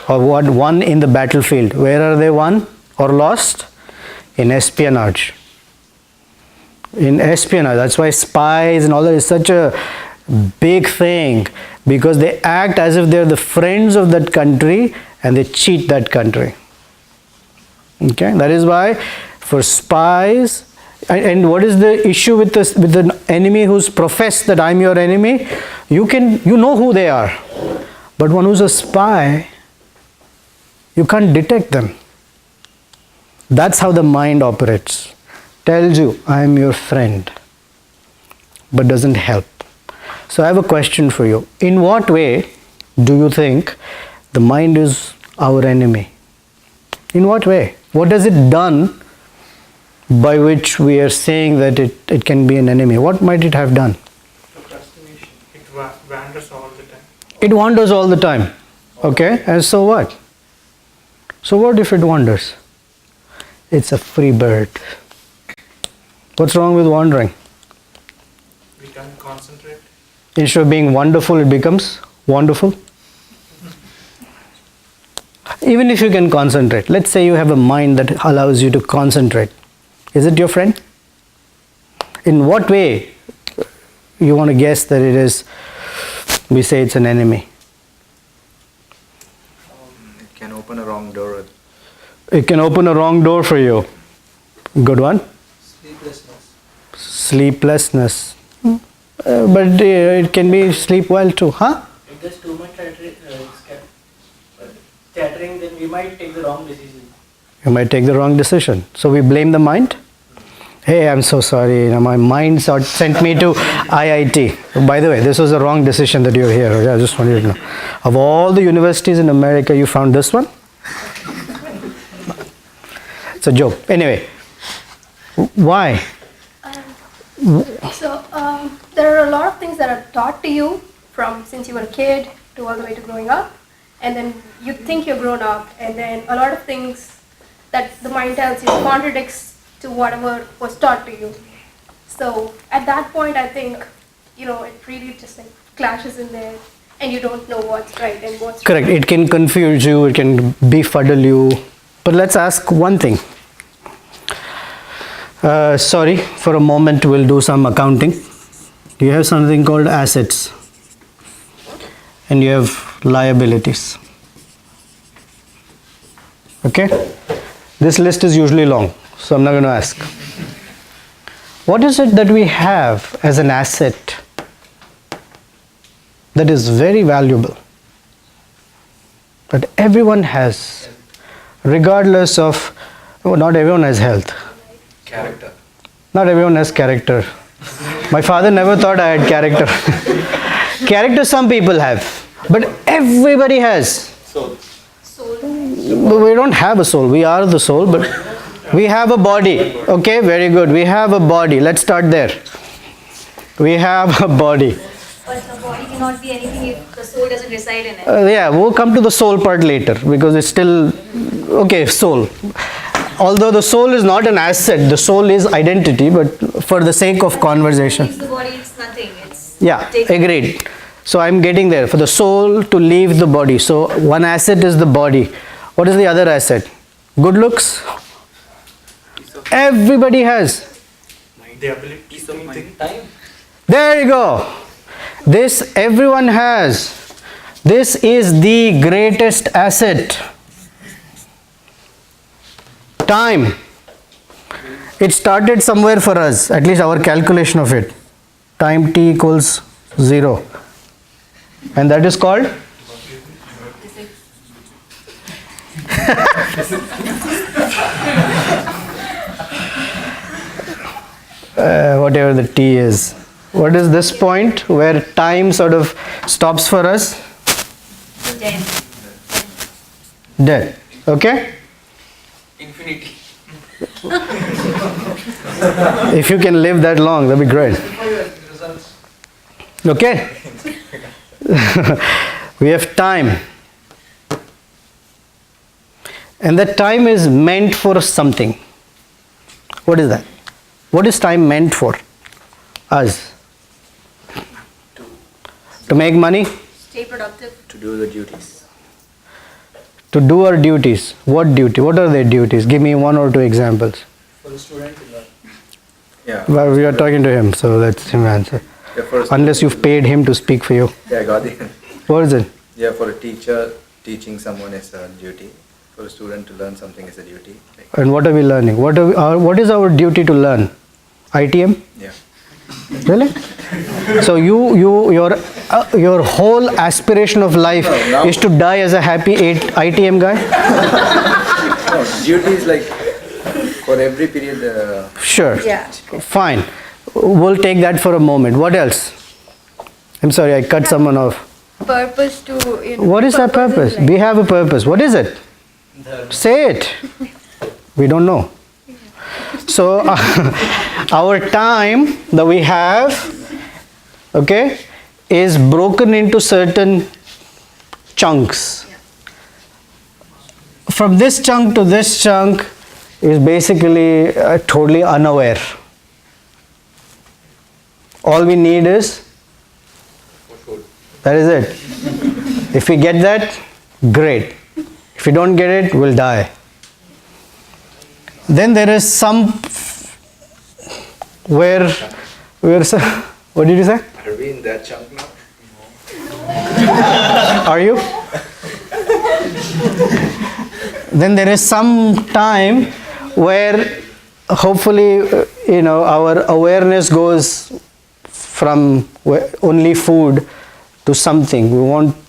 or won in the battlefield. Where are they won or lost? In espionage. In espionage. That's why spies and all that is such a big thing, because they act as if they're the friends of that country and they cheat that country. Okay, that is why for spies, and what is the issue with this, with the enemy who's professed that I'm your enemy? You know who they are, but one who's a spy, you can't detect them. That's how the mind operates. Tells you, I am your friend, but doesn't help. So I have a question for you. In what way do you think the mind is our enemy? In what way? What has it done by which we are saying that it can be an enemy? What might it have done? Procrastination. It wanders all the time. It wanders all the time. Okay, and so what? So what if it wanders? It's a free bird. What's wrong with wandering? We can't concentrate. Instead of being wonderful, it becomes wonderful. Even if you can concentrate, let's say you have a mind that allows you to concentrate. Is it your friend? In what way you want to guess that it is, we say it's an enemy? It can open a wrong door. It can open a wrong door for you. Good one. Sleeplessness. Sleeplessness. But it can be sleep well too, huh? If there's too much chattering, then we might take the wrong decision. You might take the wrong decision. So we blame the mind. Hey, I'm so sorry. My mind sent me to IIT. By the way, this was a wrong decision that you're here. I just wanted to know. Of all the universities in America, you found this one? It's a joke. Anyway, why? There are a lot of things that are taught to you from since you were a kid to all the way to growing up, and then you think you're grown up, and then a lot of things that the mind tells you contradicts to whatever was taught to you. So at that point, I think, it really just clashes in there, and you don't know what's right and what's Correct. wrong. It can confuse you, it can befuddle you. But let's ask one thing. Sorry, for a moment we'll do some accounting. You have something called assets and you have liabilities. Okay? This list is usually long, so I'm not going to ask. What is it that we have as an asset that is very valuable, that everyone has, regardless of, not everyone has health. Character. Not everyone has character. My father never thought I had character. Character some people have, but everybody has. Soul. We don't have a soul, we are the soul, but we have a body. Okay, very good. We have a body. Let's start there. We have a body. But the body cannot be anything if the soul doesn't reside in it. Yeah, we'll come to the soul part later because it's still, okay, soul. Although the soul is not an asset, the soul is identity, but for the sake of conversation. If the body, it's nothing. It's Yeah, agreed. So I'm getting there. For the soul to leave the body. So one asset is the body. What is the other asset? Good looks? Everybody has. The ability to think. Time. There you go. This everyone has. This is the greatest asset. Time. It started somewhere for us, at least our calculation of it. Time t equals 0. And that is called? Whatever the t is. What is this point where time sort of stops for us? Death. Okay? Infinity. If you can live that long, that'd be great. Okay? We have time. And that time is meant for something. What is that? What is time meant for? Us. To make money? Stay productive. To do the duties. To do our duties. What duty? What are their duties? Give me 1 or 2 examples. For the student to learn. Yeah. Well, we are talking to him, so let's him answer. Yeah, for a Unless you've paid him to speak for you. Yeah, I got it. What is it? Yeah, for a teacher, teaching someone is a duty. For a student to learn something is a duty. Like, And what are we learning? What is our duty to learn? ITM? yeah. Really? So your whole aspiration of life No, is to die as a happy ITM guy? No, duty is like for every period. Sure. Yeah. Fine. We'll take that for a moment. What else? I'm sorry, I cut someone off. Purpose to, What is our purpose? We have a purpose. What is it? Say it. We don't know. So our time that we have, okay, is broken into certain chunks. From this chunk to this chunk is basically totally unaware. All we need is, that is it. If we get that, great. If we don't get it, we'll die. Then there is some where what did you say? Are we in that chunk now? Are you? Then there is some time where hopefully our awareness goes from only food to something.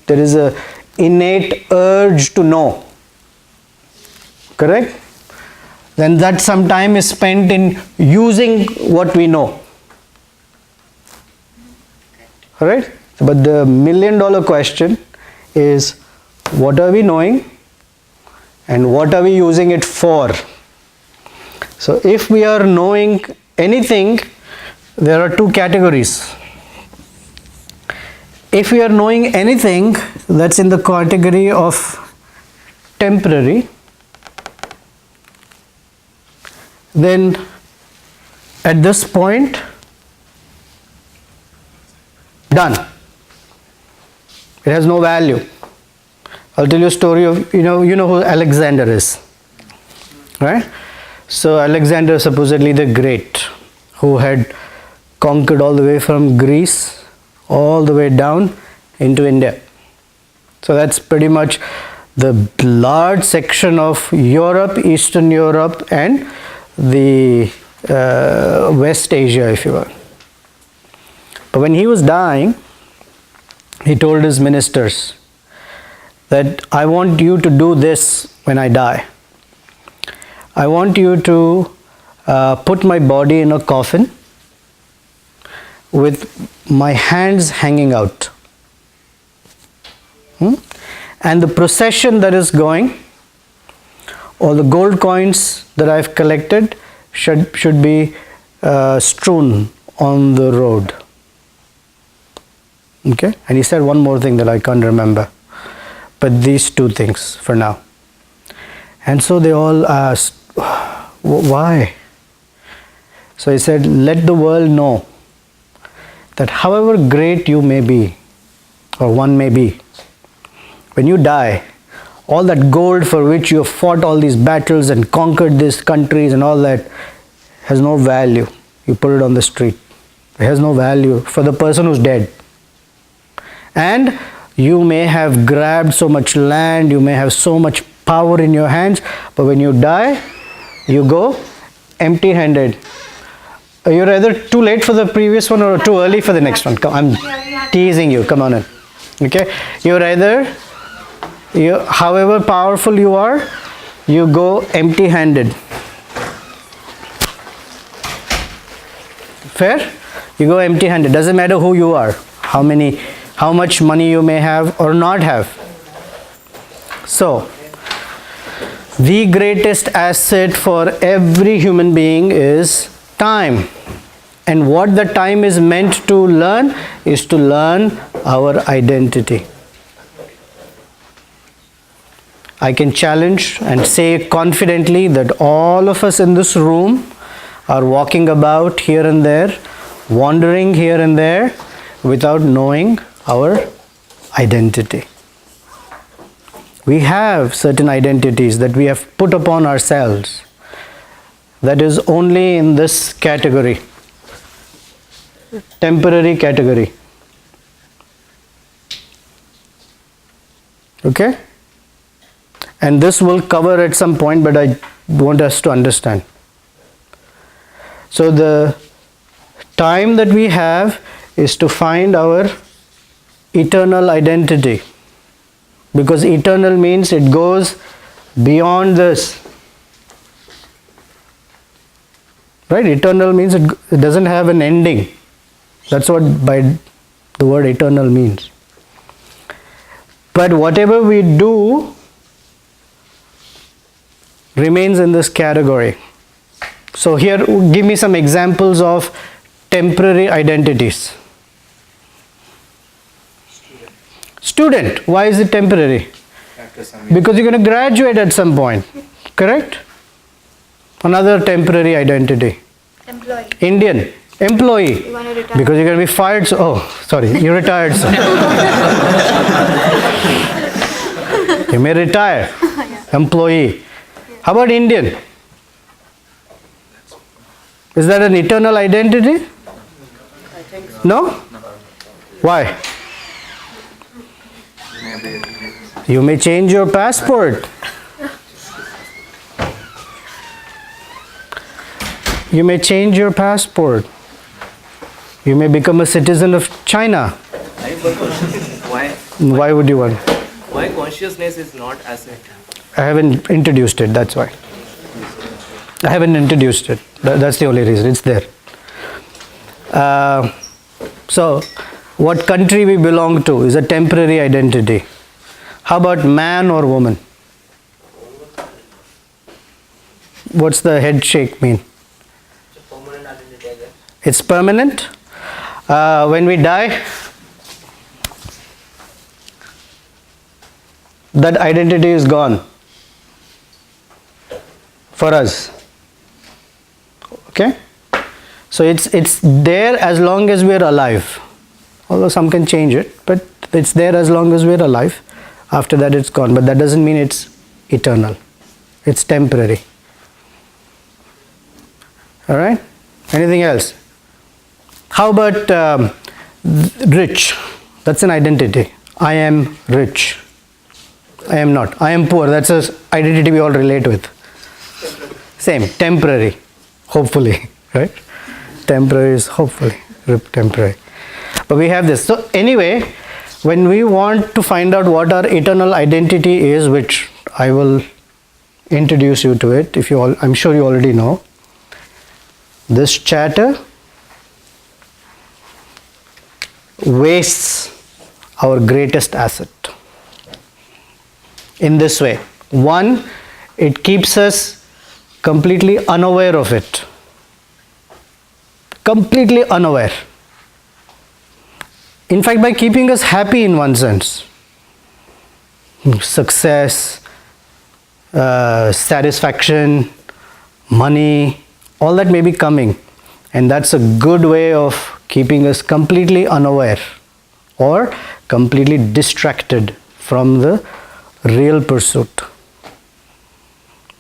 There is a innate urge to know. Correct? Then that some time is spent in using what we know. Alright? But the $1 million question is, what are we knowing and what are we using it for? So if we are knowing anything, there are 2 categories. If we are knowing anything, that's in the category of temporary, then at this point, done. It has no value. I'll tell you a story of, you know who Alexander is, right? So Alexander, supposedly the Great, who had conquered all the way from Greece all the way down into India. So that's pretty much the large section of Europe, Eastern Europe, and the West Asia, if you will. But when he was dying, he told his ministers that I want you to do this when I die. I want you to put my body in a coffin with my hands hanging out. And the procession that is going, all the gold coins that I've collected should be strewn on the road. Okay? And he said one more thing that I can't remember. But these 2 things for now. And so they all asked, why? So he said, let the world know that however great you may be, or one may be, when you die, all that gold for which you have fought all these battles and conquered these countries and all that has no value. You put it on the street. It has no value for the person who's dead. And you may have grabbed so much land, you may have so much power in your hands, but when you die, you go empty-handed. You're either too late for the previous one or too early for the next one. Come, I'm teasing you. Come on in. Okay? You're either, however powerful you are, you go empty-handed. Fair? You go empty-handed. Doesn't matter who you are, how much money you may have or not have. So, the greatest asset for every human being is time. And what the time is meant to learn is to learn our identity. I can challenge and say confidently that all of us in this room are walking about here and there, wandering here and there without knowing our identity. We have certain identities that we have put upon ourselves that is only in this category, temporary category. Okay? And this will cover at some point, but I want us to understand. So the time that we have is to find our eternal identity. Because eternal means it goes beyond this. Right? Eternal means it doesn't have an ending. That's what by the word eternal means. But whatever we do remains in this category. So here, give me some examples of temporary identities. Student. Why is it temporary? Because you're going to graduate at some point. Correct? Another temporary identity. Employee. Indian. Employee. You want to retire? Because you're going to be fired. So, oh, sorry. You retired. So. You may retire. Employee. How about Indian? Is that an eternal identity? No? Why? You may change your passport. You may change your passport. You may become a citizen of China. Why? Why would you want? Why consciousness is not asset? I haven't introduced it, that's why. I haven't introduced it. That's the only reason. It's there. So, what country we belong to is a temporary identity. How about man or woman? What's the head shake mean? It's permanent. When we die, that identity is gone for us. Okay? So it's there as long as we're alive. Although some can change it, but it's there as long as we're alive. After that it's gone. But that doesn't mean it's eternal. It's temporary. Alright? Anything else? How about rich? That's an identity. I am rich. I am not. I am poor. That's an identity we all relate with. Same. Temporary. Hopefully. Right? Temporary is hopefully. Temporary. But we have this. So anyway, when we want to find out what our eternal identity is, which I will introduce you to it, if you all, I'm sure you already know. This chatter wastes our greatest asset. In this way. One, it keeps us completely unaware of it. Completely unaware. In fact, by keeping us happy in one sense. Success, satisfaction, money, all that may be coming. And that's a good way of keeping us completely unaware or completely distracted from the real pursuit.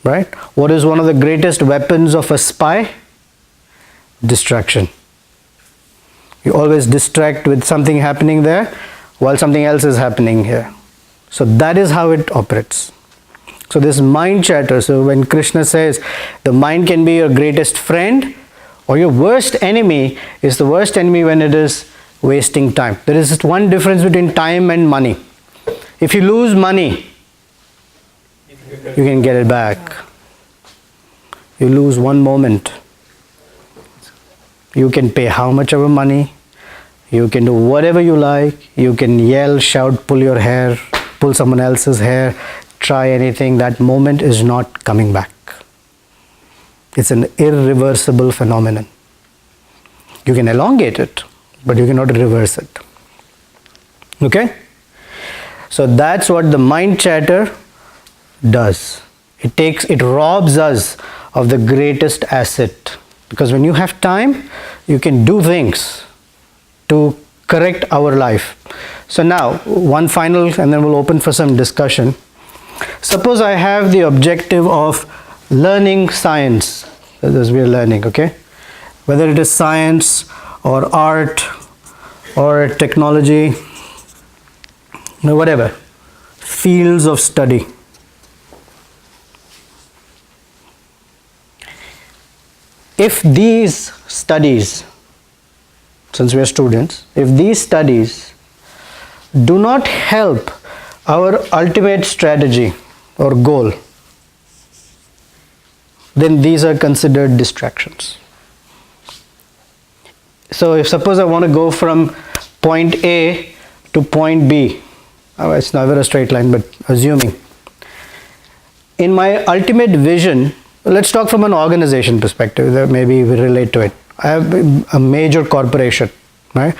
Right? What is one of the greatest weapons of a spy? Distraction. You always distract with something happening there while something else is happening here. So that is how it operates. So this mind chatter, so when Krishna says the mind can be your greatest friend or your worst enemy, is the worst enemy when it is wasting time. There is just one difference between time and money. If you lose money, you can get it back. You lose one moment, you can pay how much ever money, you can do whatever you like, you can yell, shout, pull your hair, pull someone else's hair, try anything. That moment is not coming back. It's an irreversible phenomenon. You can elongate it, but you cannot reverse it. Okay? So that's what the mind chatter does. It robs us of the greatest asset. Because when you have time, you can do things to correct our life. So now, one final, and then we'll open for some discussion. Suppose I have the objective of learning science. As we are learning, okay? Whether it is science or art or technology, whatever, fields of study. If these studies, since we are students, if these studies do not help our ultimate strategy or goal, then these are considered distractions. So if suppose I want to go from point A to point B, it's never a straight line, but assuming, in my ultimate vision, let's talk from an organization perspective, that maybe we relate to it. I have a major corporation, right?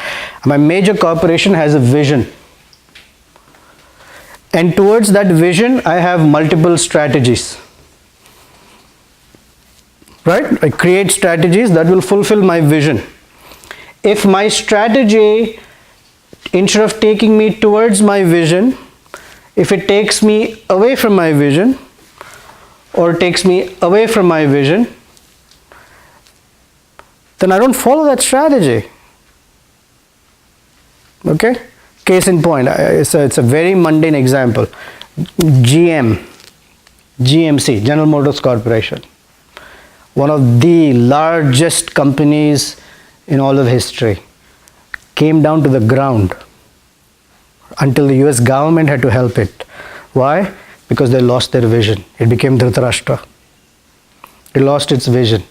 My major corporation has a vision. And towards that vision, I have multiple strategies. Right? I create strategies that will fulfill my vision. If my strategy, instead of taking me towards my vision, if it takes me away from my vision, or takes me away from my vision, then I don't follow that strategy. Okay? Case in point, it's a very mundane example. GMC, General Motors Corporation, one of the largest companies in all of history, came down to the ground until the US government had to help it. Why? Because they lost their vision. It became Dhritarashtra. It lost its vision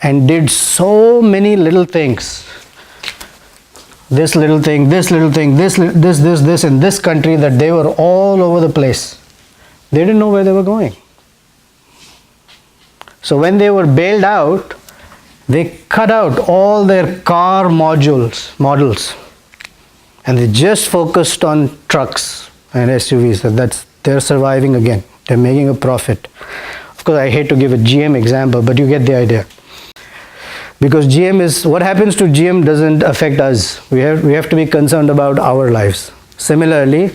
and did so many little things. This little thing, this little thing, this in this country, that they were all over the place. They didn't know where they were going. So when they were bailed out, they cut out all their car models, and they just focused on trucks and SUVs. They're surviving again. They're making a profit. Of course, I hate to give a GM example, but you get the idea. Because what happens to GM doesn't affect us. We have to be concerned about our lives. Similarly,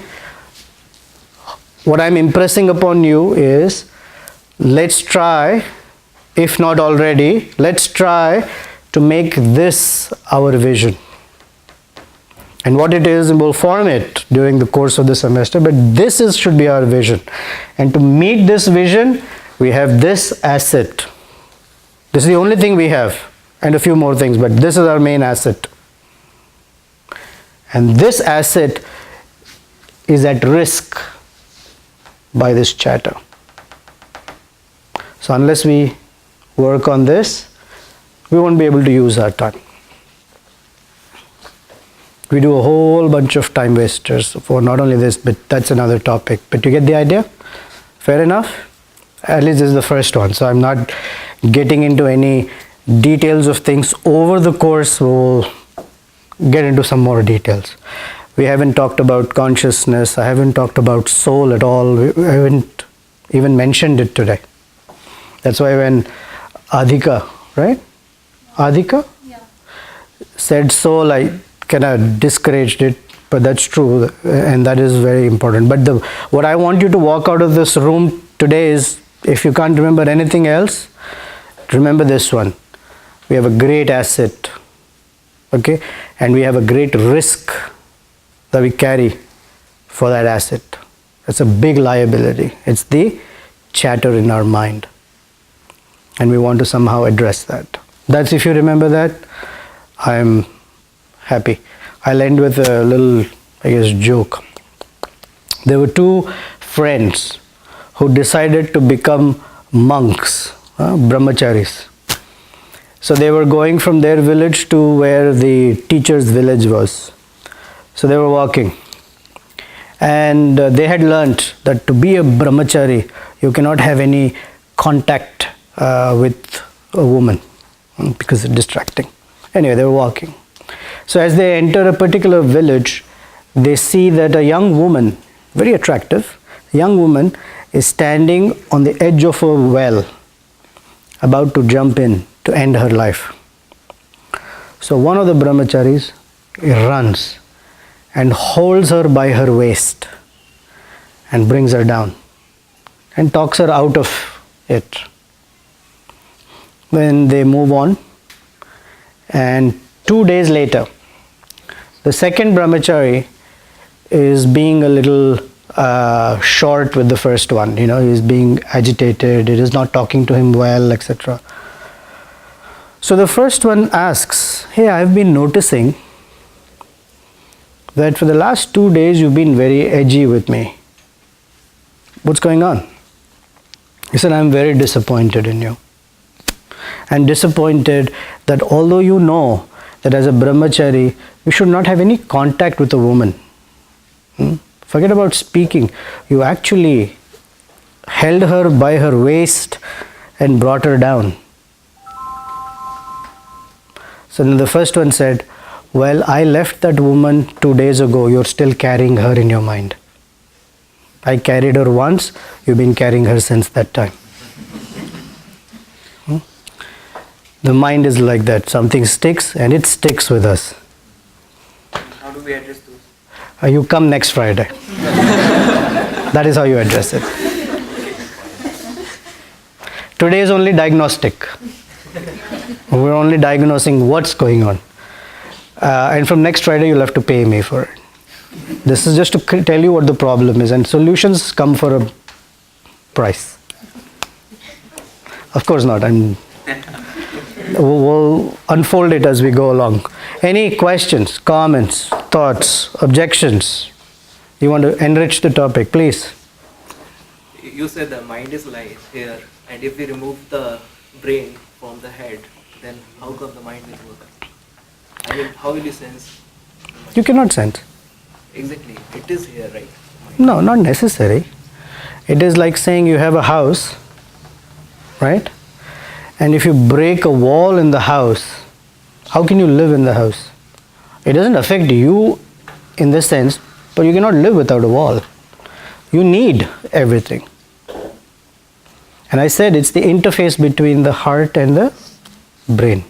what I'm impressing upon you is, let's try, if not already, let's try to make this our vision. And what it is, we'll form it during the course of the semester, but should be our vision. And to meet this vision, we have this asset. This is the only thing we have, and a few more things, but this is our main asset. And this asset is at risk by this chatter. So unless we work on this, we won't be able to use our time. We do a whole bunch of time wasters for not only this, but that's another topic. But you get the idea? Fair enough? At least this is the first one. So I'm not getting into any details of things. Over the course, we'll get into some more details. We haven't talked about consciousness. I haven't talked about soul at all. I haven't even mentioned it today. That's why when Adhika, right? Adhika? Yeah. Said soul, I kind of discouraged it, but that's true, and that is very important. But what I want you to walk out of this room today is, if you can't remember anything else, remember this one. We have a great asset, okay, and we have a great risk that we carry for that asset. It's a big liability. It's the chatter in our mind. And we want to somehow address that. That's, if you remember that, I'm happy. I'll end with a little, I guess, joke. There were two friends who decided to become monks, brahmacharis. So they were going from their village to where the teacher's village was. So they were walking. And they had learnt that to be a brahmachari, you cannot have any contact with a woman because it's distracting. Anyway, they were walking. So as they enter a particular village, they see that a young woman, very attractive, young woman is standing on the edge of a well, about to jump in to end her life. So one of the brahmacharis runs and holds her by her waist and brings her down and talks her out of it. Then they move on, and 2 days later, the second brahmachari is being a little short with the first one. He's being agitated, it is not talking to him well, etc. So the first one asks, "Hey, I've been noticing that for the last 2 days you've been very edgy with me. What's going on?" He said, "I'm very disappointed in you. And disappointed that although you know that as a brahmachari you should not have any contact with a woman. Forget about speaking. You actually held her by her waist and brought her down." So then the first one said, "Well, I left that woman 2 days ago. You're still carrying her in your mind. I carried her once. You've been carrying her since that time." The mind is like that. Something sticks and it sticks with us. How do we address those? You come next Friday. That is how you address it. Today is only diagnostic. We're only diagnosing what's going on. And from next Friday you'll have to pay me for it. This is just to tell you what the problem is, and solutions come for a price. Of course not. We'll unfold it as we go along. Any questions, comments, thoughts, objections? You want to enrich the topic, please. You said the mind is like here, and if we remove the brain from the head, then how come the mind will work? I mean, how will you sense? You cannot sense. Exactly, it is here, right? No, not necessary. It is like saying you have a house, right? And if you break a wall in the house, how can you live in the house? It doesn't affect you in this sense, but you cannot live without a wall. You need everything. And I said it's the interface between the heart and the brain.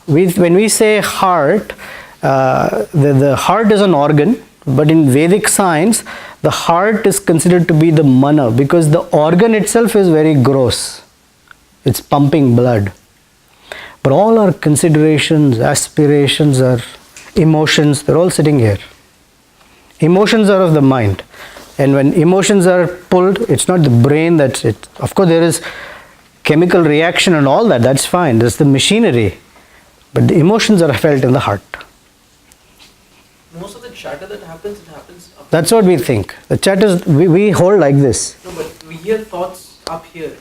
When we say heart, the heart is an organ, but in Vedic science, the heart is considered to be the mana, because the organ itself is very gross. It's pumping blood. But all our considerations, aspirations, our emotions, they're all sitting here. Emotions are of the mind. And when emotions are pulled, it's not the brain that's it. Of course, there is chemical reaction and all that, that's fine. That's the machinery. But the emotions are felt in the heart. Most of the chatter that happens, it happens up. That's what we think. The chat is, we hold like this. No, but we hear thoughts up here.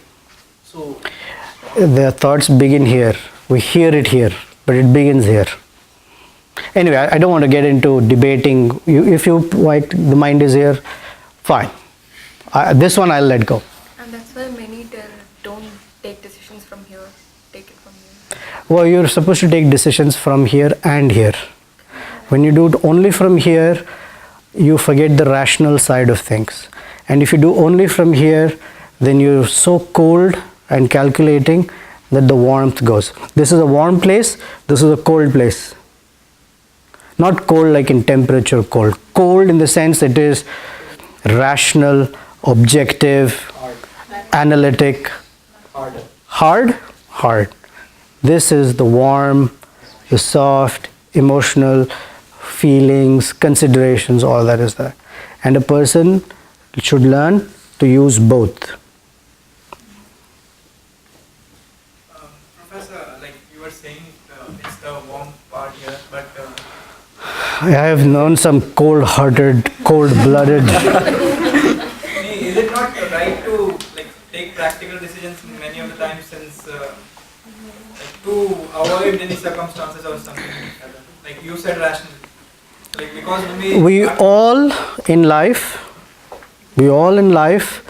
So the thoughts begin here. We hear it here, but it begins here. Anyway, I don't want to get into debating. If you like, the mind is here, fine. This one I'll let go. And that's why many tell, don't take decisions from here, take it from here. Well, you're supposed to take decisions from here and here. When you do it only from here, you forget the rational side of things. And if you do only from here, then you're so cold and calculating that the warmth goes. This is a warm place, this is a cold place. Not cold like in temperature cold. Cold in the sense it is rational, objective, analytic. Hard? Hard. This is the warm, the soft, emotional feelings, considerations, all that is there. And a person It should learn to use both. Professor, like you were saying, it's the warm part here, but I have known some cold-hearted, cold-blooded. is it not right to like take practical decisions many of the times, since like, to avoid any circumstances or something like you said, rational, like because We all in life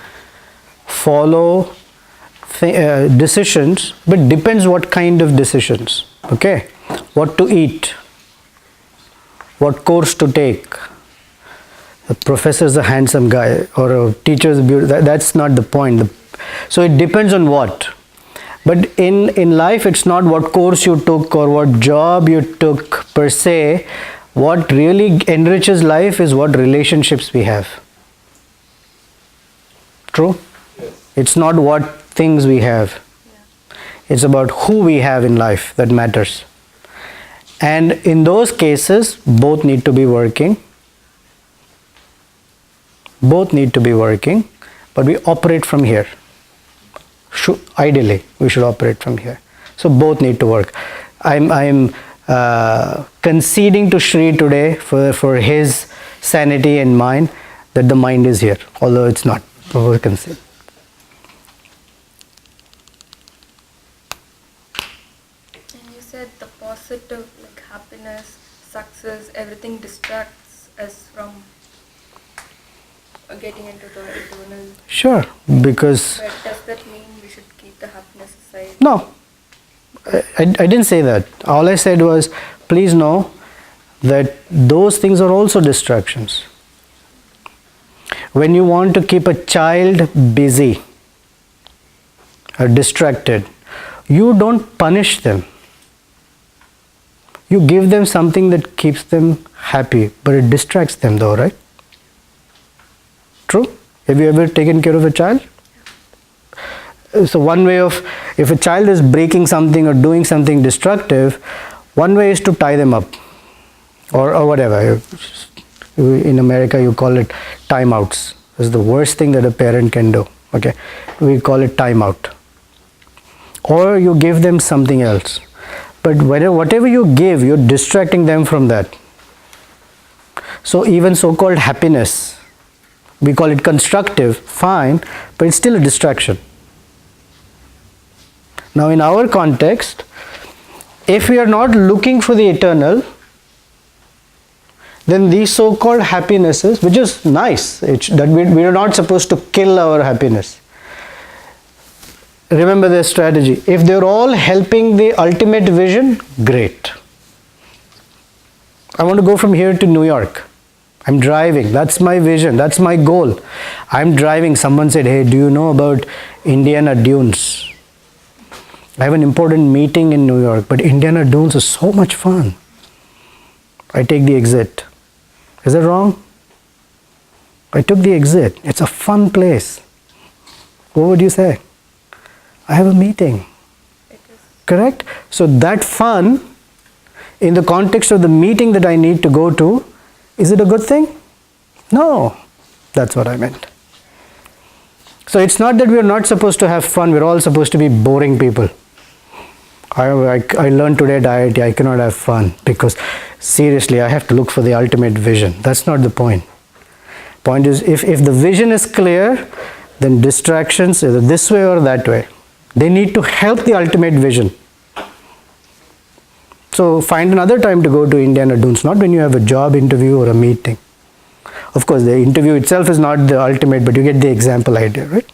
follow decisions, but depends what kind of decisions. Okay, what to eat, what course to take. A professor is a handsome guy or a teacher is beautiful. That's not the point. So it depends on what. But in life, it's not what course you took or what job you took per se. What really enriches life is what relationships we have. True? It's not what things we have. It's about who we have in life that matters. And in those cases, both need to be working. Both need to be working, but we operate from here. Ideally, we should operate from here. So both need to work. I'm conceding to Shri today for his sanity and mine that the mind is here, although it's not. We'll concede. And you said the positive, like happiness, success, everything distracts us from getting into the eternal. Sure, because... But does that mean we should keep the happiness aside? No, I didn't say that. All I said was, please know that those things are also distractions. When you want to keep a child busy or distracted, you don't punish them. You give them something that keeps them happy, but it distracts them though, right? True? Have you ever taken care of a child? So one way of, if a child is breaking something or doing something destructive, one way is to tie them up or whatever. In America you call it timeouts. It's the worst thing that a parent can do. Okay, we call it timeout. Or you give them something else. But whatever you give, you're distracting them from that. So even so-called happiness, we call it constructive, fine, but it's still a distraction. Now in our context, if we are not looking for the eternal, then these so-called happinesses, which is nice, that we are not supposed to kill our happiness. Remember their strategy. If they're all helping the ultimate vision, great. I want to go from here to New York. I'm driving. That's my vision. That's my goal. I'm driving. Someone said, hey, do you know about Indiana Dunes? I have an important meeting in New York, but Indiana Dunes is so much fun. I take the exit. Is that wrong? I took the exit. It's a fun place. What would you say? I have a meeting. Correct? So that fun, in the context of the meeting that I need to go to, is it a good thing? No. That's what I meant. So it's not that we are not supposed to have fun. We're all supposed to be boring people. I learned today at IIT I cannot have fun because seriously I have to look for the ultimate vision. That's not the point. Point is if the vision is clear, then distractions either this way or that way. They need to help the ultimate vision. So find another time to go to Indiana Dunes, not when you have a job interview or a meeting. Of course the interview itself is not the ultimate, but you get the example idea, right?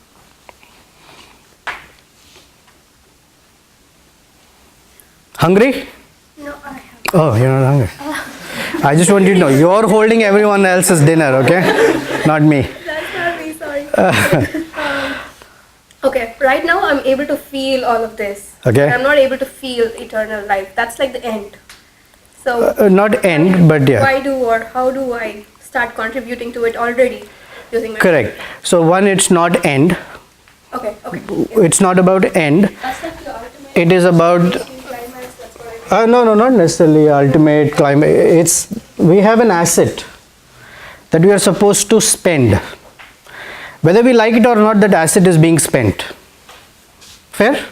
Hungry? No, I have. Oh, you're not hungry. I just want you to know, you're holding everyone else's dinner, okay? Not me. That's not me, sorry. Okay, right now I'm able to feel all of this. Okay. I'm not able to feel eternal life. That's like the end. So not end, but yeah. why do or how do I start contributing to it already using my Correct. So one, it's not end. Okay, okay. It's not about end. That's like the ultimate. It is about Climax, that's what I no, not necessarily ultimate climate. We have an asset that we are supposed to spend. Whether we like it or not, that asset is being spent. Fair?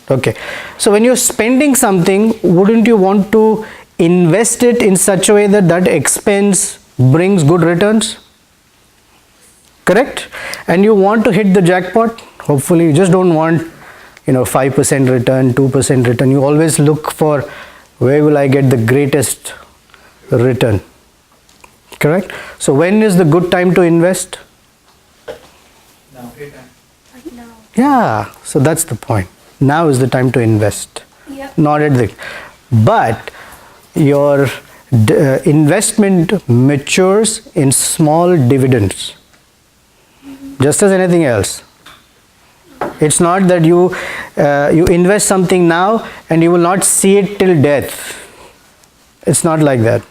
Okay. So when you're spending something, wouldn't you want to invest it in such a way that that expense brings good returns? Correct? And you want to hit the jackpot. Hopefully you just don't want 5% return, 2% return. You always look for where will I get the greatest return. Correct? So when is the good time to invest? Now. Yeah, so that's the point. Now is the time to invest. Yep. Not at the, but your investment matures in small dividends, just as anything else. It's not that you invest something now and you will not see it till death. It's not like that.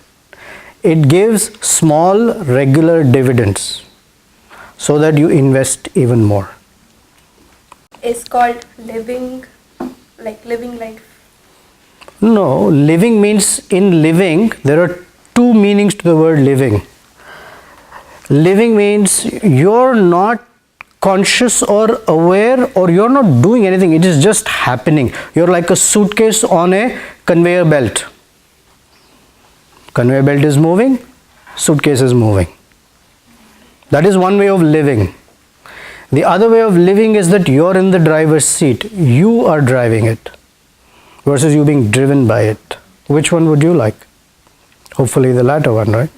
It gives small regular dividends so that you invest even more. It's called living life. No, living means, in living, there are two meanings to the word living. Living means you're not conscious or aware, or you're not doing anything, it is just happening. You're like a suitcase on a conveyor belt. Conveyor belt is moving, suitcase is moving. That is one way of living. The other way of living is that you're in the driver's seat, you are driving it, versus you being driven by it. Which one would you like? Hopefully the latter one, right?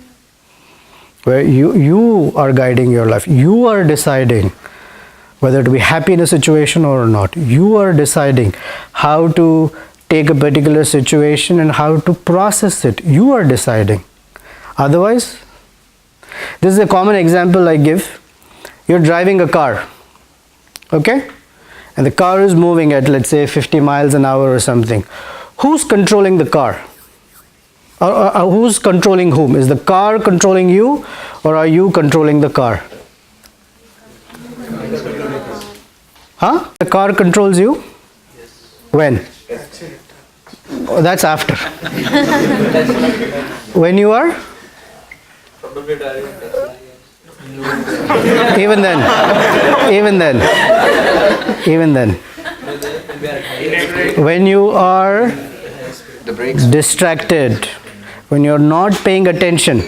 Where you are guiding your life. You are deciding whether to be happy in a situation or not. You are deciding how to take a particular situation and how to process it. You are deciding. Otherwise, this is a common example I give. You're driving a car, okay? And the car is moving at, let's say, 50 miles an hour or something. Who's controlling the car? Or who's controlling whom? Is the car controlling you, or are you controlling the car? Huh? The car controls you? When? Oh, that's after. When you are? Probably driving Tesla. Even then. When you are distracted, when you're not paying attention,